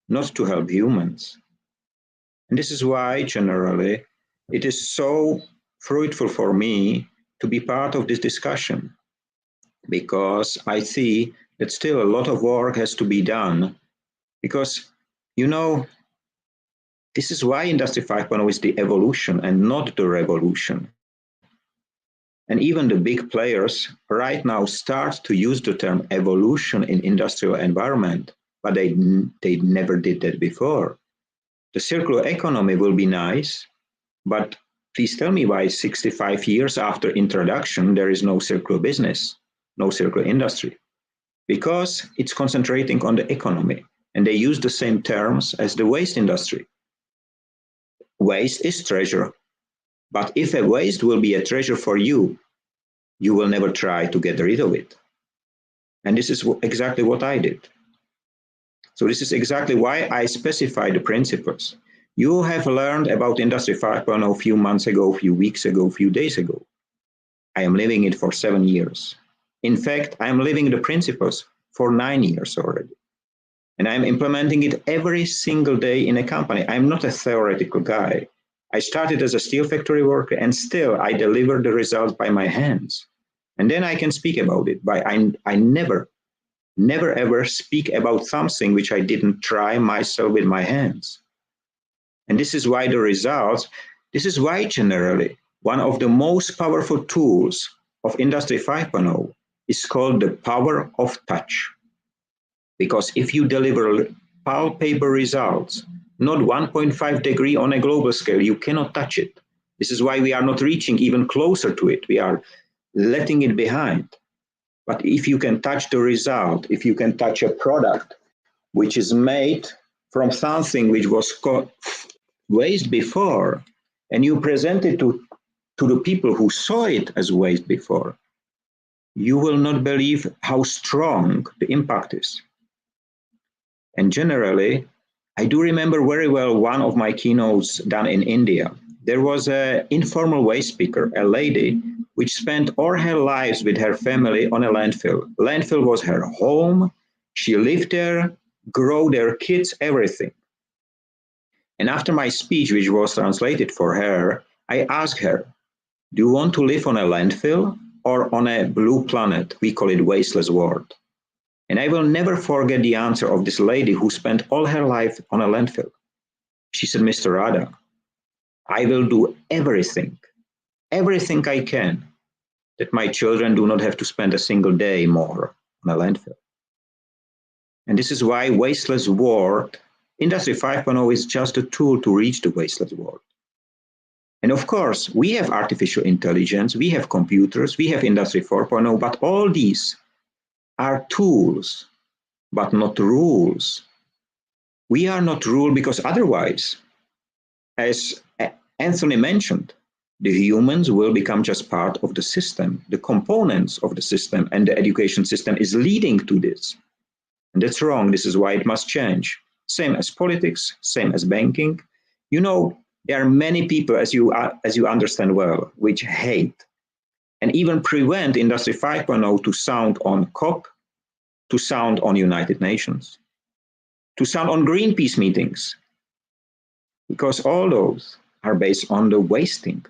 Speaker 2: not to help humans. And this is why, generally, it is so fruitful for me to be part of this discussion, because I see that still a lot of work has to be done, because, you know, this is why Industry 5.0 is the evolution and not the revolution. And even the big players right now start to use the term evolution in industrial environment, but they never did that before. The circular economy will be nice, but please tell me why 65 years after introduction, there is no circular business, no circular industry. Because it's concentrating on the economy, and they use the same terms as the waste industry. Waste is treasure, but if a waste will be a treasure for you, you will never try to get rid of it. And this is exactly what I did. So this is exactly why I specify the principles. You have learned about Industry 5.0 a few months ago, a few weeks ago, a few days ago. I am living it for 7 years. In fact, I am living the principles for 9 years already. And I'm implementing it every single day in a company. I'm not a theoretical guy. I started as a steel factory worker, and still I deliver the results by my hands. And then I can speak about it. But I never ever speak about something which I didn't try myself with my hands. And this is why the results, this is why generally one of the most powerful tools of Industry 5.0 is called the power of touch. Because if you deliver palpable results, not 1.5 degree on a global scale, you cannot touch it. This is why we are not reaching even closer to it. We are letting it behind. But if you can touch the result, if you can touch a product which is made from something which was waste before, and you present it to the people who saw it as waste before, you will not believe how strong the impact is. And generally, I do remember very well one of my keynotes done in India. There was an informal waste speaker, a lady, which spent all her lives with her family on a landfill. Landfill was her home. She lived there, grew their kids, everything. And after my speech, which was translated for her, I asked her, do you want to live on a landfill or on a blue planet? We call it wasteless world. And I will never forget the answer of this lady who spent all her life on a landfill. She said, Mr. Rada, I will do everything I can, that my children do not have to spend a single day more on a landfill. And this is why wasteless world, Industry 5.0 is just a tool to reach the wasteless world. And of course, we have artificial intelligence, we have computers, we have Industry 4.0, but all these are tools, but not rules. We are not ruled because otherwise, as Anthony mentioned, the humans will become just part of the system, the components of the system, and the education system is leading to this. And that's wrong. This is why it must change. Same as politics, same as banking. You know, there are many people, as you understand well, which hate and even prevent Industry 5.0 to sound on COP, to sound on United Nations, to sound on Greenpeace meetings, because all those are based on the wasting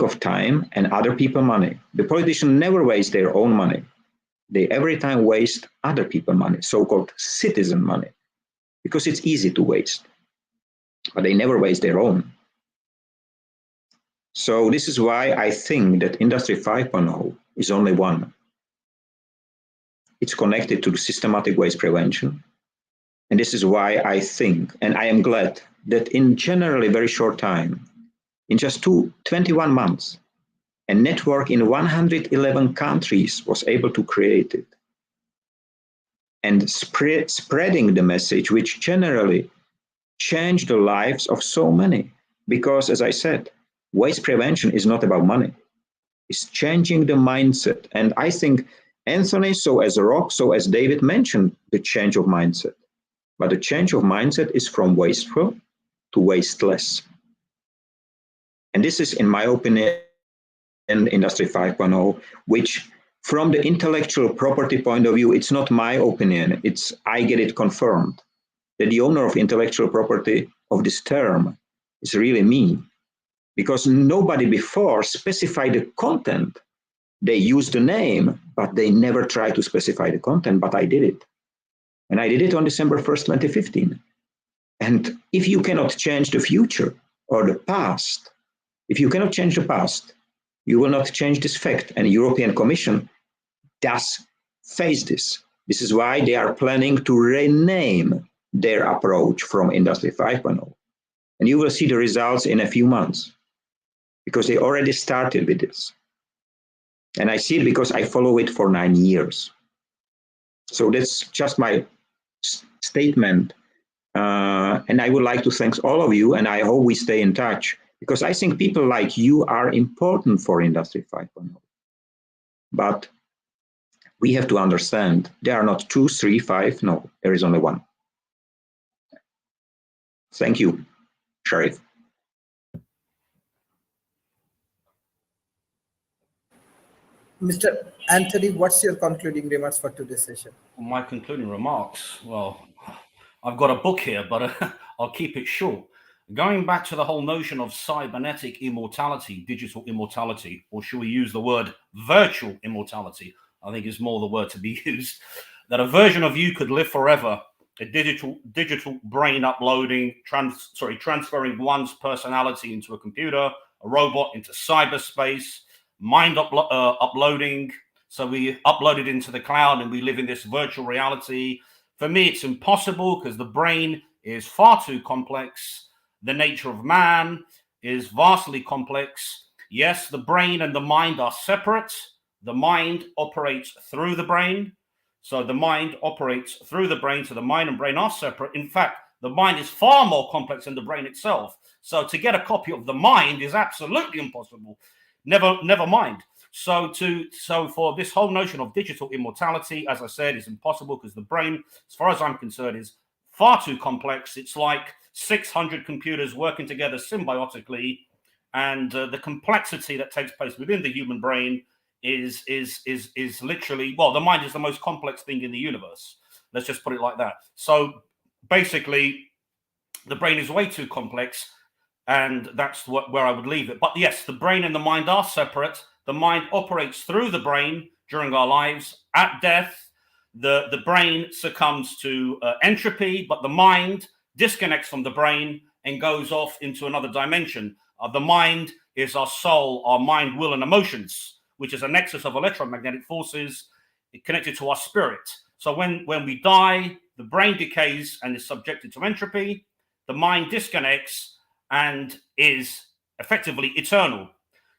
Speaker 2: of time and other people's money. The politicians never waste their own money. They every time waste other people's money, so-called citizen money, because it's easy to waste, but they never waste their own. So this is why I think that Industry 5.0 is only one. It's connected to the systematic waste prevention. And this is why I think, and I am glad, that in generally very short time, in just 21 months, a network in 111 countries was able to create it. And spreading the message, which generally changed the lives of so many. Because, as I said, waste prevention is not about money. It's changing the mindset. And I think Anthony, so as Rob, so as David mentioned, the change of mindset. But the change of mindset is from wasteful to waste less. And this is, in my opinion, Industry 5.0, which from the intellectual property point of view, it's not my opinion, I get it confirmed that the owner of intellectual property of this term is really me, because nobody before specified the content. They used the name, but they never tried to specify the content, but I did it. And I did it on December 1st, 2015. And if you cannot change the future or the past, if you cannot change the past, you will not change this fact. And the European Commission does face this. This is why they are planning to rename their approach from Industry 5.0. And you will see the results in a few months, because they already started with this. And I see it because I follow it for 9 years. So that's just my statement. And I would like to thank all of you, and I hope we stay in touch, because I think people like you are important for Industry 5.0. But we have to understand there are not 2, 3, 5. No, there is only one. Thank you, Sharif.
Speaker 1: Mr. Anthony, what's your concluding remarks for today's session?
Speaker 3: My concluding remarks, well, I've got a book here, but I'll keep it short. Going back to the whole notion of cybernetic immortality, digital immortality, or should we use the word virtual immortality? I think is more the word to be used. That a version of you could live forever, a digital brain uploading, transferring one's personality into a computer, a robot into cyberspace, mind uploading. So we upload it into the cloud and we live in this virtual reality. For me, it's impossible because the brain is far too complex. The nature of man is vastly complex. Yes, the brain and the mind are separate. The mind operates through the brain. So the mind operates through the brain. So the mind and brain are separate. In fact, the mind is far more complex than the brain itself. So to get a copy of the mind is absolutely impossible. Never mind. So for this whole notion of digital immortality, as I said, is impossible because the brain, as far as I'm concerned, is far too complex. It's like 600 computers working together symbiotically, and the complexity that takes place within the human brain is literally, well, the mind is the most complex thing in the universe. Let's just put it like that. So basically, the brain is way too complex. And that's where I would leave it. But yes, the brain and the mind are separate. The mind operates through the brain during our lives. At death, the brain succumbs to entropy, but the mind disconnects from the brain and goes off into another dimension. The mind is our soul, our mind, will, and emotions, which is a nexus of electromagnetic forces connected to our spirit. So when we die, the brain decays and is subjected to entropy. The mind disconnects and is effectively eternal.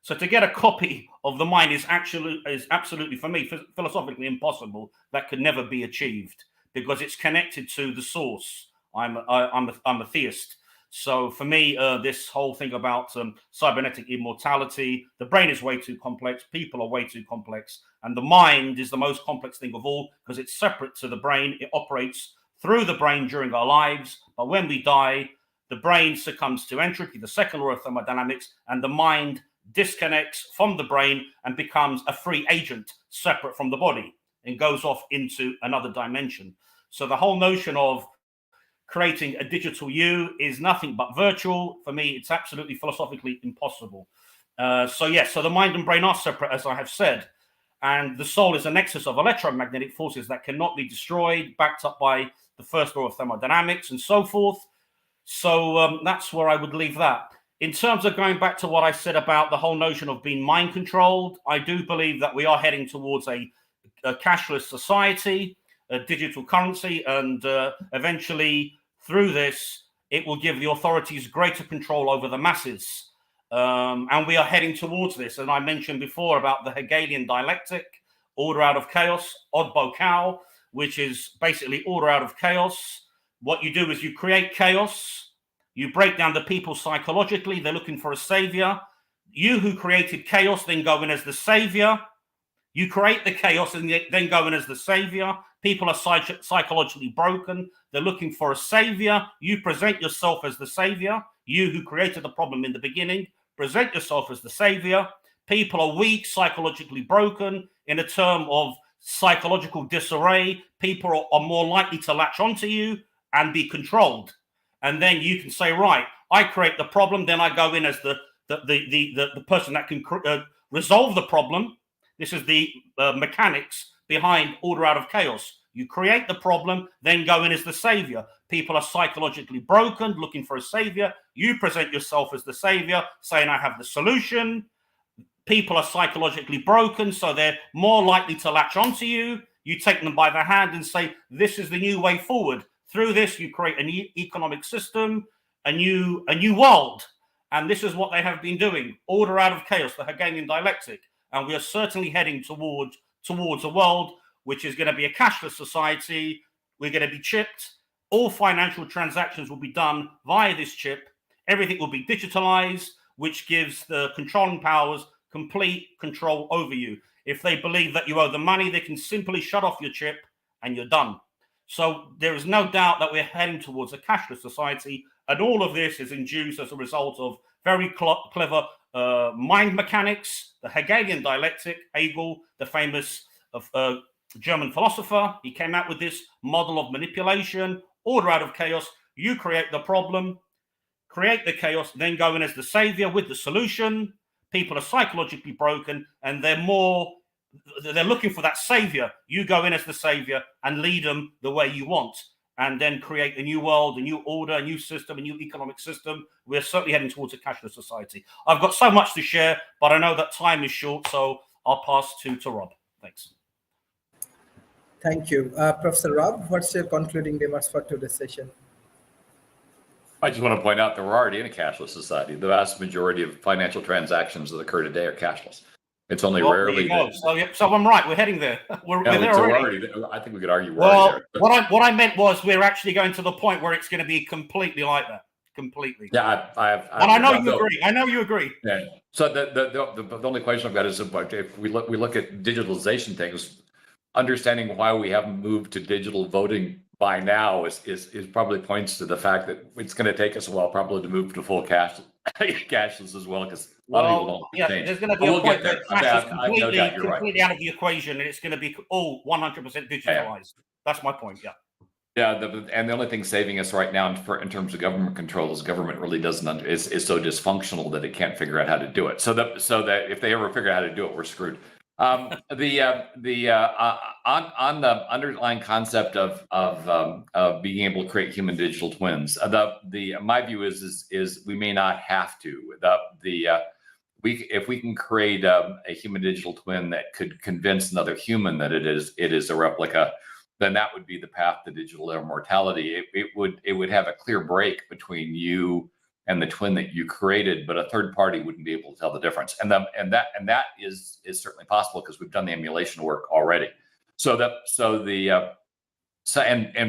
Speaker 3: So to get a copy of the mind is absolutely, for me, philosophically impossible. That could never be achieved because it's connected to the source. I'm a theist. So for me, this whole thing about cybernetic immortality, the brain is way too complex. People are way too complex. And the mind is the most complex thing of all because it's separate to the brain. It operates through the brain during our lives. But when we die, the brain succumbs to entropy, the second law of thermodynamics, and the mind disconnects from the brain and becomes a free agent separate from the body and goes off into another dimension. So the whole notion of creating a digital you is nothing but virtual. For me, it's absolutely philosophically impossible. So the mind and brain are separate, as I have said. And the soul is a nexus of electromagnetic forces that cannot be destroyed, backed up by the first law of thermodynamics and so forth. So that's where I would leave that. In terms of going back to what I said about the whole notion of being mind controlled, I do believe that we are heading towards a cashless society, a digital currency, and eventually through this, it will give the authorities greater control over the masses. And we are heading towards this. And I mentioned before about the Hegelian dialectic, order out of chaos, od bokal, which is basically order out of chaos. What you do is you create chaos, you break down the people psychologically, they're looking for a savior. You who created chaos then go in as the savior. You create the chaos and then go in as the savior. People are psychologically broken. They're looking for a savior. You present yourself as the savior. You who created the problem in the beginning, present yourself as the savior. People are weak, psychologically broken. In a term of psychological disarray, people are more likely to latch onto you and be controlled. And then you can say, right, I create the problem, then I go in as the person that can resolve the problem. This is the mechanics behind order out of chaos. You create the problem, then go in as the savior. People are psychologically broken, looking for a savior. You present yourself as the savior, saying, I have the solution. People are psychologically broken, so they're more likely to latch onto you. You take them by the hand and say, this is the new way forward. Through this, you create an economic system, a new world. And this is what they have been doing. Order out of chaos, the Hegelian dialectic. And we are certainly heading towards a world which is going to be a cashless society. We're going to be chipped. All financial transactions will be done via this chip. Everything will be digitalized, which gives the controlling powers complete control over you. If they believe that you owe them money, they can simply shut off your chip and you're done. So there is no doubt that we're heading towards a cashless society. And all of this is induced as a result of very clever mind mechanics, the Hegelian dialectic. Hegel, the famous German philosopher, he came out with this model of manipulation, order out of chaos. You create the problem, create the chaos, then go in as the savior with the solution. People are psychologically broken and they're looking for that savior. You go in as the savior and lead them the way you want, and then create a new world, a new order, a new system, a new economic system. We're certainly heading towards a cashless society. I've got so much to share, but I know that time is short, so I'll pass to Rob. Thanks.
Speaker 1: Thank you. Professor Rob, what's your concluding remarks for today's session?
Speaker 4: I just want to point out that we're already in a cashless society. The vast majority of financial transactions that occur today are cashless. It's only rarely.
Speaker 3: So I'm right. We're heading there. We're there already.
Speaker 4: I think we could argue we're already there.
Speaker 3: What I meant was we're actually going to the point where it's going to be completely like that. Completely.
Speaker 4: Yeah,
Speaker 3: I know you agree. I know you agree.
Speaker 4: Yeah. So the only question I've got is about if we look at digitalization things, understanding why we haven't moved to digital voting by now is probably points to the fact that it's going to take us a while probably to move to full cashless as well, because a lot of people don't change.
Speaker 3: There's going to be a point where cash is completely out of the equation, and it's going to be all 100% digitalized. Yeah. That's my point. Yeah.
Speaker 4: Yeah, and the only thing saving us right now in terms of government control is government really doesn't is so dysfunctional that it can't figure out how to do it. So that if they ever figure out how to do it, we're screwed. On the underlying concept of being able to create human digital twins, my view is we may not have to. If we can create a human digital twin that could convince another human that it is a replica, then that would be the path to digital immortality. It would have a clear break between you and the twin that you created, but a third party wouldn't be able to tell the difference. And that is certainly possible because we've done the emulation work already. And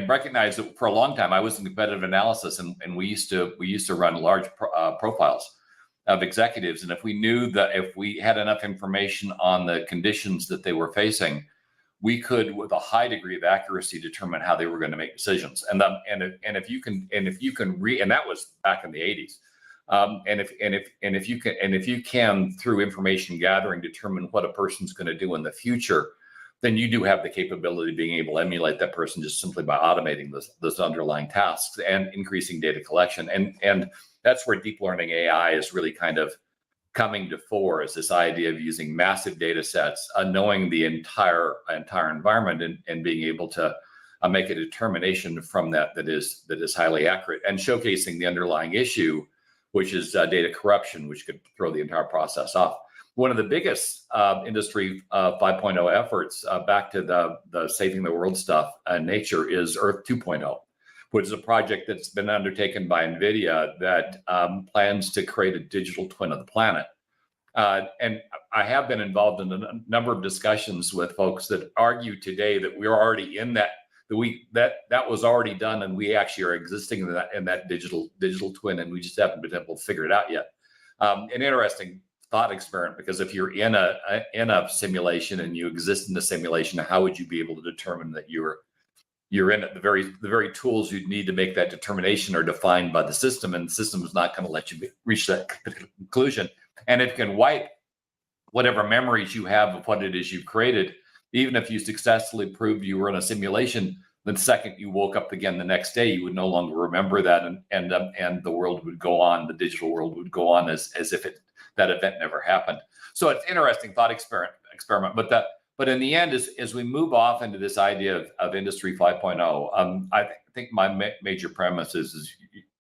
Speaker 4: recognize that for a long time I was in competitive analysis, and we used to run large profiles of executives, and if we knew that if we had enough information on the conditions that they were facing, we could, with a high degree of accuracy, determine how they were going to make decisions. And if you can, and that was back in the 80s. And if you can, through information gathering, determine what a person's going to do in the future, then you do have the capability of being able to emulate that person just simply by automating those underlying tasks and increasing data collection. And that's where deep learning AI is really kind of coming to fore, is this idea of using massive data sets, knowing the entire environment, and being able to make a determination from that is highly accurate, and showcasing the underlying issue, which is data corruption, which could throw the entire process off. One of the biggest industry 5.0 efforts, back to the saving the world stuff, nature, is Earth 2.0, which is a project that's been undertaken by NVIDIA that plans to create a digital twin of the planet. And I have been involved in a number of discussions with folks that argue today that we're already in that was already done, and we actually are existing in that digital twin, and we just haven't been able to figure it out yet. An interesting thought experiment, because if you're in a simulation and you exist in the simulation, how would you be able to determine that you're in it? The very tools you'd need to make that determination are defined by the system, and the system is not going to let you reach that conclusion. And it can wipe whatever memories you have of what it is you've created, even if you successfully proved you were in a simulation. The second you woke up again the next day, you would no longer remember that, and the world would go on. The digital world would go on as if that event never happened. So it's interesting thought experiment. But in the end, as we move off into this idea of Industry 5.0, I think my major premise is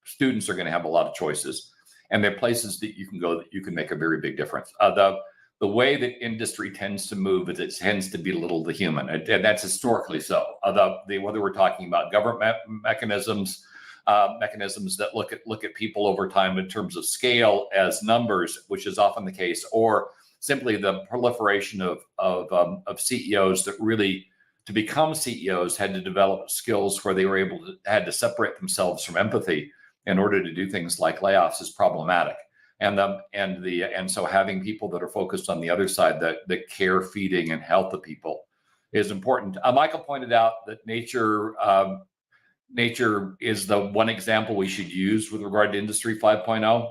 Speaker 4: students are going to have a lot of choices, and there are places that you can go that you can make a very big difference. The way that industry tends to move is it tends to belittle the human, and that's historically so. Whether we're talking about government mechanisms that look at people over time in terms of scale as numbers, which is often the case, or simply the proliferation of CEOs that really, to become CEOs, had to develop skills where they were had to separate themselves from empathy in order to do things like layoffs is problematic. And so having people that are focused on the other side, that care, feeding, and health of people, is important. Michael pointed out that nature is the one example we should use with regard to Industry 5.0.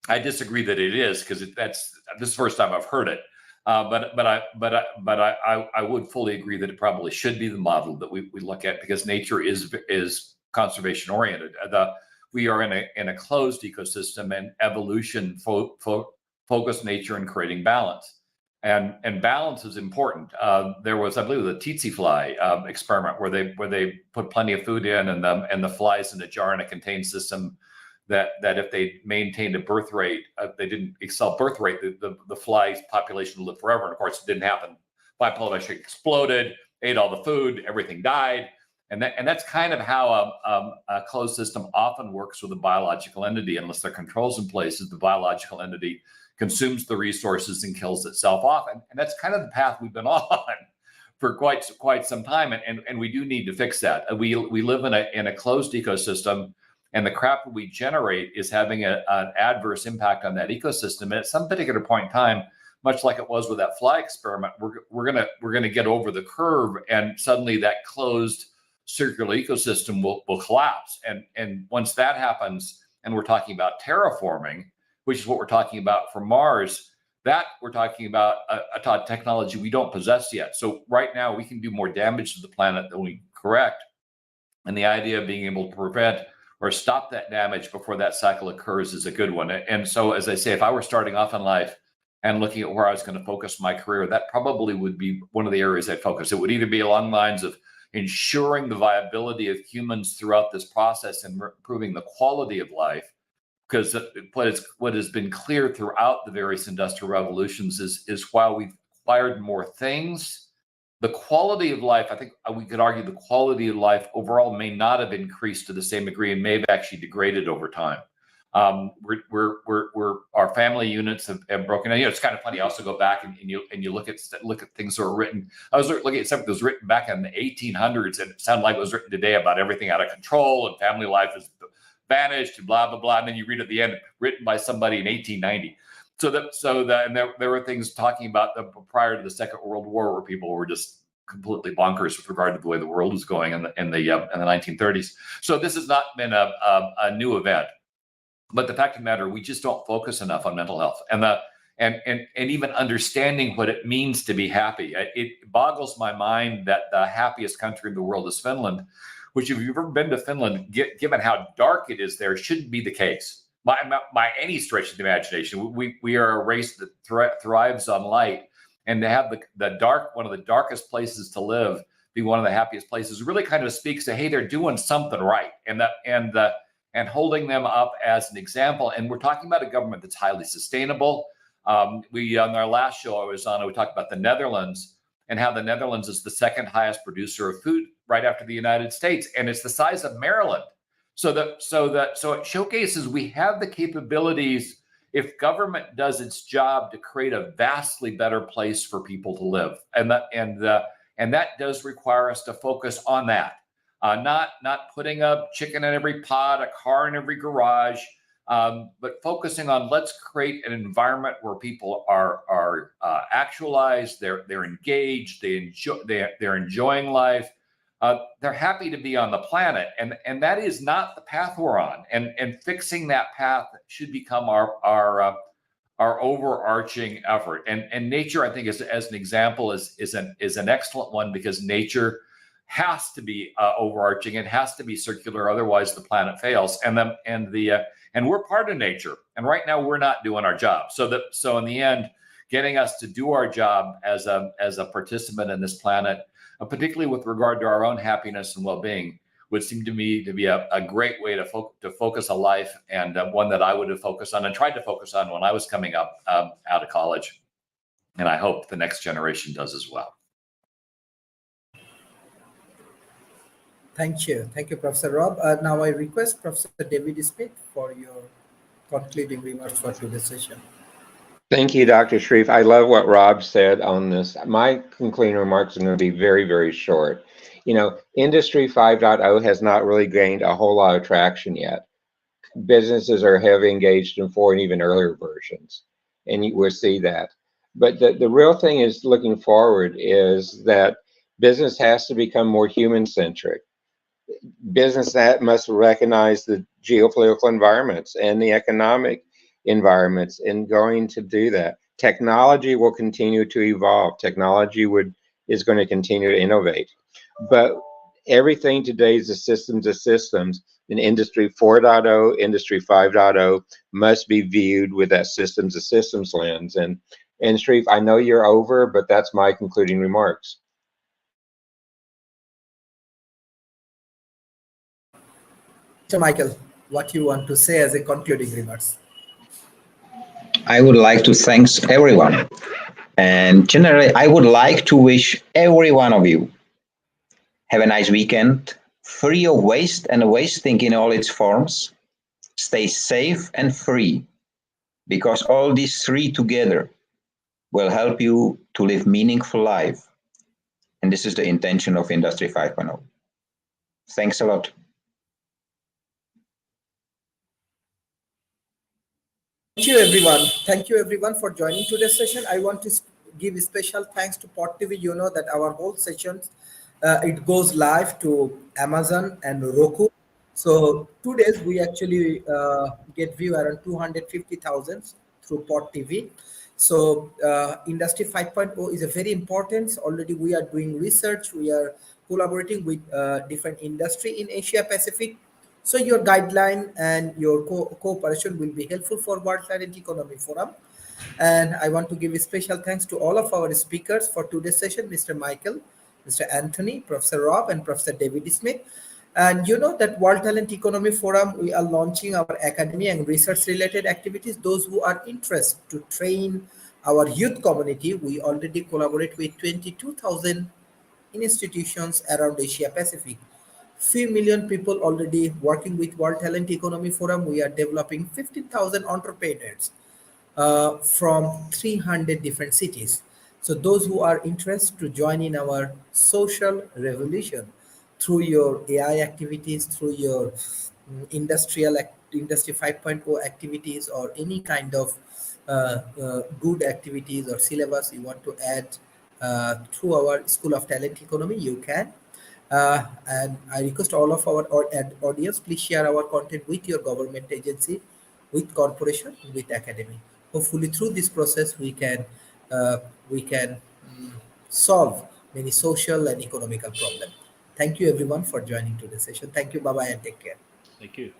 Speaker 4: I disagree that it is, because this is the first time I've heard it. But I would fully agree that it probably should be the model that we look at, because nature is conservation oriented. We are in a closed ecosystem, and evolution focused nature in creating balance, and balance is important. There was, I believe, the tsetse fly experiment where they put plenty of food in, and the flies in a jar in a contained system, that if they maintained a birth rate, they didn't excel birth rate, the flies population would live forever. And of course, it didn't happen. Fly population exploded, ate all the food, everything died. And that's kind of how a closed system often works with a biological entity, unless there are controls in place. Is the biological entity consumes the resources and kills itself off, and that's kind of the path we've been on for quite some time, and we do need to fix that. We live in a closed ecosystem, and the crap that we generate is having an adverse impact on that ecosystem. And at some particular point in time, much like it was with that fly experiment, we're gonna get over the curve, and suddenly that closed circular ecosystem will collapse. And once that happens, and we're talking about terraforming, which is what we're talking about for Mars, that we're talking about a technology we don't possess yet. So right now we can do more damage to the planet than we correct. And the idea of being able to prevent or stop that damage before that cycle occurs is a good one. And so, as I say, if I were starting off in life and looking at where I was going to focus my career, that probably would be one of the areas I'd focus. It would either be along the lines of ensuring the viability of humans throughout this process and improving the quality of life, because what has been clear throughout the various industrial revolutions is while we've acquired more things, the quality of life, I think we could argue the quality of life overall may not have increased to the same degree, and may have actually degraded over time. Our family units have broken down. It's kind of funny. I also go back and you look at things that were written. I was looking at something that was written back in the 1800s, and it sounded like it was written today about everything out of control and family life is vanished and blah blah blah. And then you read at the end, written by somebody in 1890. And there were things talking about prior to the Second World War where people were just completely bonkers with regard to the way the world was going in the 1930s. So this has not been a new event. But the fact of the matter, we just don't focus enough on mental health and even understanding what it means to be happy. It boggles my mind that the happiest country in the world is Finland, which, if you've ever been to Finland, given how dark it is there, shouldn't be the case by any stretch of the imagination. We are a race that thrives on light, and to have the dark, one of the darkest places to live, be one of the happiest places, really kind of speaks to, hey, they're doing something right, and holding them up as an example. And we're talking about a government that's highly sustainable. On our last show I was on, we talked about the Netherlands and how the Netherlands is the second highest producer of food right after the United States, and it's the size of Maryland. So it showcases we have the capabilities, if government does its job, to create a vastly better place for people to live, and that does require us to focus on that. Not putting a chicken in every pot, a car in every garage, but focusing on let's create an environment where people are actualized, they're engaged, they're enjoying life, they're happy to be on the planet, and that is not the path we're on. And fixing that path should become our overarching effort. And nature, I think, as an example, is an excellent one, because nature has to be overarching. It has to be circular, otherwise the planet fails. And we're part of nature. And right now we're not doing our job. So in the end, getting us to do our job as a participant in this planet, particularly with regard to our own happiness and well-being, would seem to me to be a great way to focus a life, and one that I would have focused on and tried to focus on when I was coming up out of college. And I hope the next generation does as well.
Speaker 1: Thank you, Professor Rob. Now I request Professor David Smith for your concluding remarks for today's session.
Speaker 5: Thank you, Dr. Sharif. I love what Rob said on this. My concluding remarks are going to be very, very short. Industry 5.0 has not really gained a whole lot of traction yet. Businesses are heavily engaged in 4 and even earlier versions, and we'll see that. But the real thing is, looking forward, is that business has to become more human-centric. Business that must recognize the geopolitical environments and the economic environments in going to do that. Technology will continue to evolve. Technology is going to continue to innovate. But everything today is the systems of systems. In Industry 4.0, Industry 5.0 must be viewed with that systems of systems lens. And Sharif, I know you're over, but that's my concluding remarks.
Speaker 1: So Michael, what you want to say as a concluding remarks?
Speaker 2: I would like to thank everyone. And generally, I would like to wish every one of you have a nice weekend, free of waste and wasting in all its forms. Stay safe and free, because all these 3 together will help you to live meaningful life. And this is the intention of Industry 5.0. Thanks a lot.
Speaker 1: Thank you everyone for joining today's session. I want to give special thanks to Pod TV. You know that our whole sessions, it goes live to Amazon and Roku. So 2 days we actually get view around 250,000 through Pod TV. So Industry 5.0 is a very important. Already we are doing research. We are collaborating with different industry in Asia Pacific. So your guideline and your cooperation will be helpful for World Talent Economy Forum. And I want to give a special thanks to all of our speakers for today's session, Mr. Michael, Mr. Anthony, Professor Rob, and Professor David Smith. And you know that World Talent Economy Forum, we are launching our academy and research related activities. Those who are interested to train our youth community, we already collaborate with 22,000 institutions around Asia Pacific. Few million people already working with World Talent Economy Forum. We are developing 15,000 entrepreneurs from 300 different cities. So those who are interested to join in our social revolution through your AI activities, through your Industry 5.0 activities, or any kind of good activities or syllabus you want to add through our School of Talent Economy, you can. And I request all of our audience, please share our content with your government agency, with corporation, with academy. Hopefully through this process we can solve many social and economical problems. Thank you everyone for joining today's session. Thank you. Bye-bye and take care.
Speaker 3: Thank you.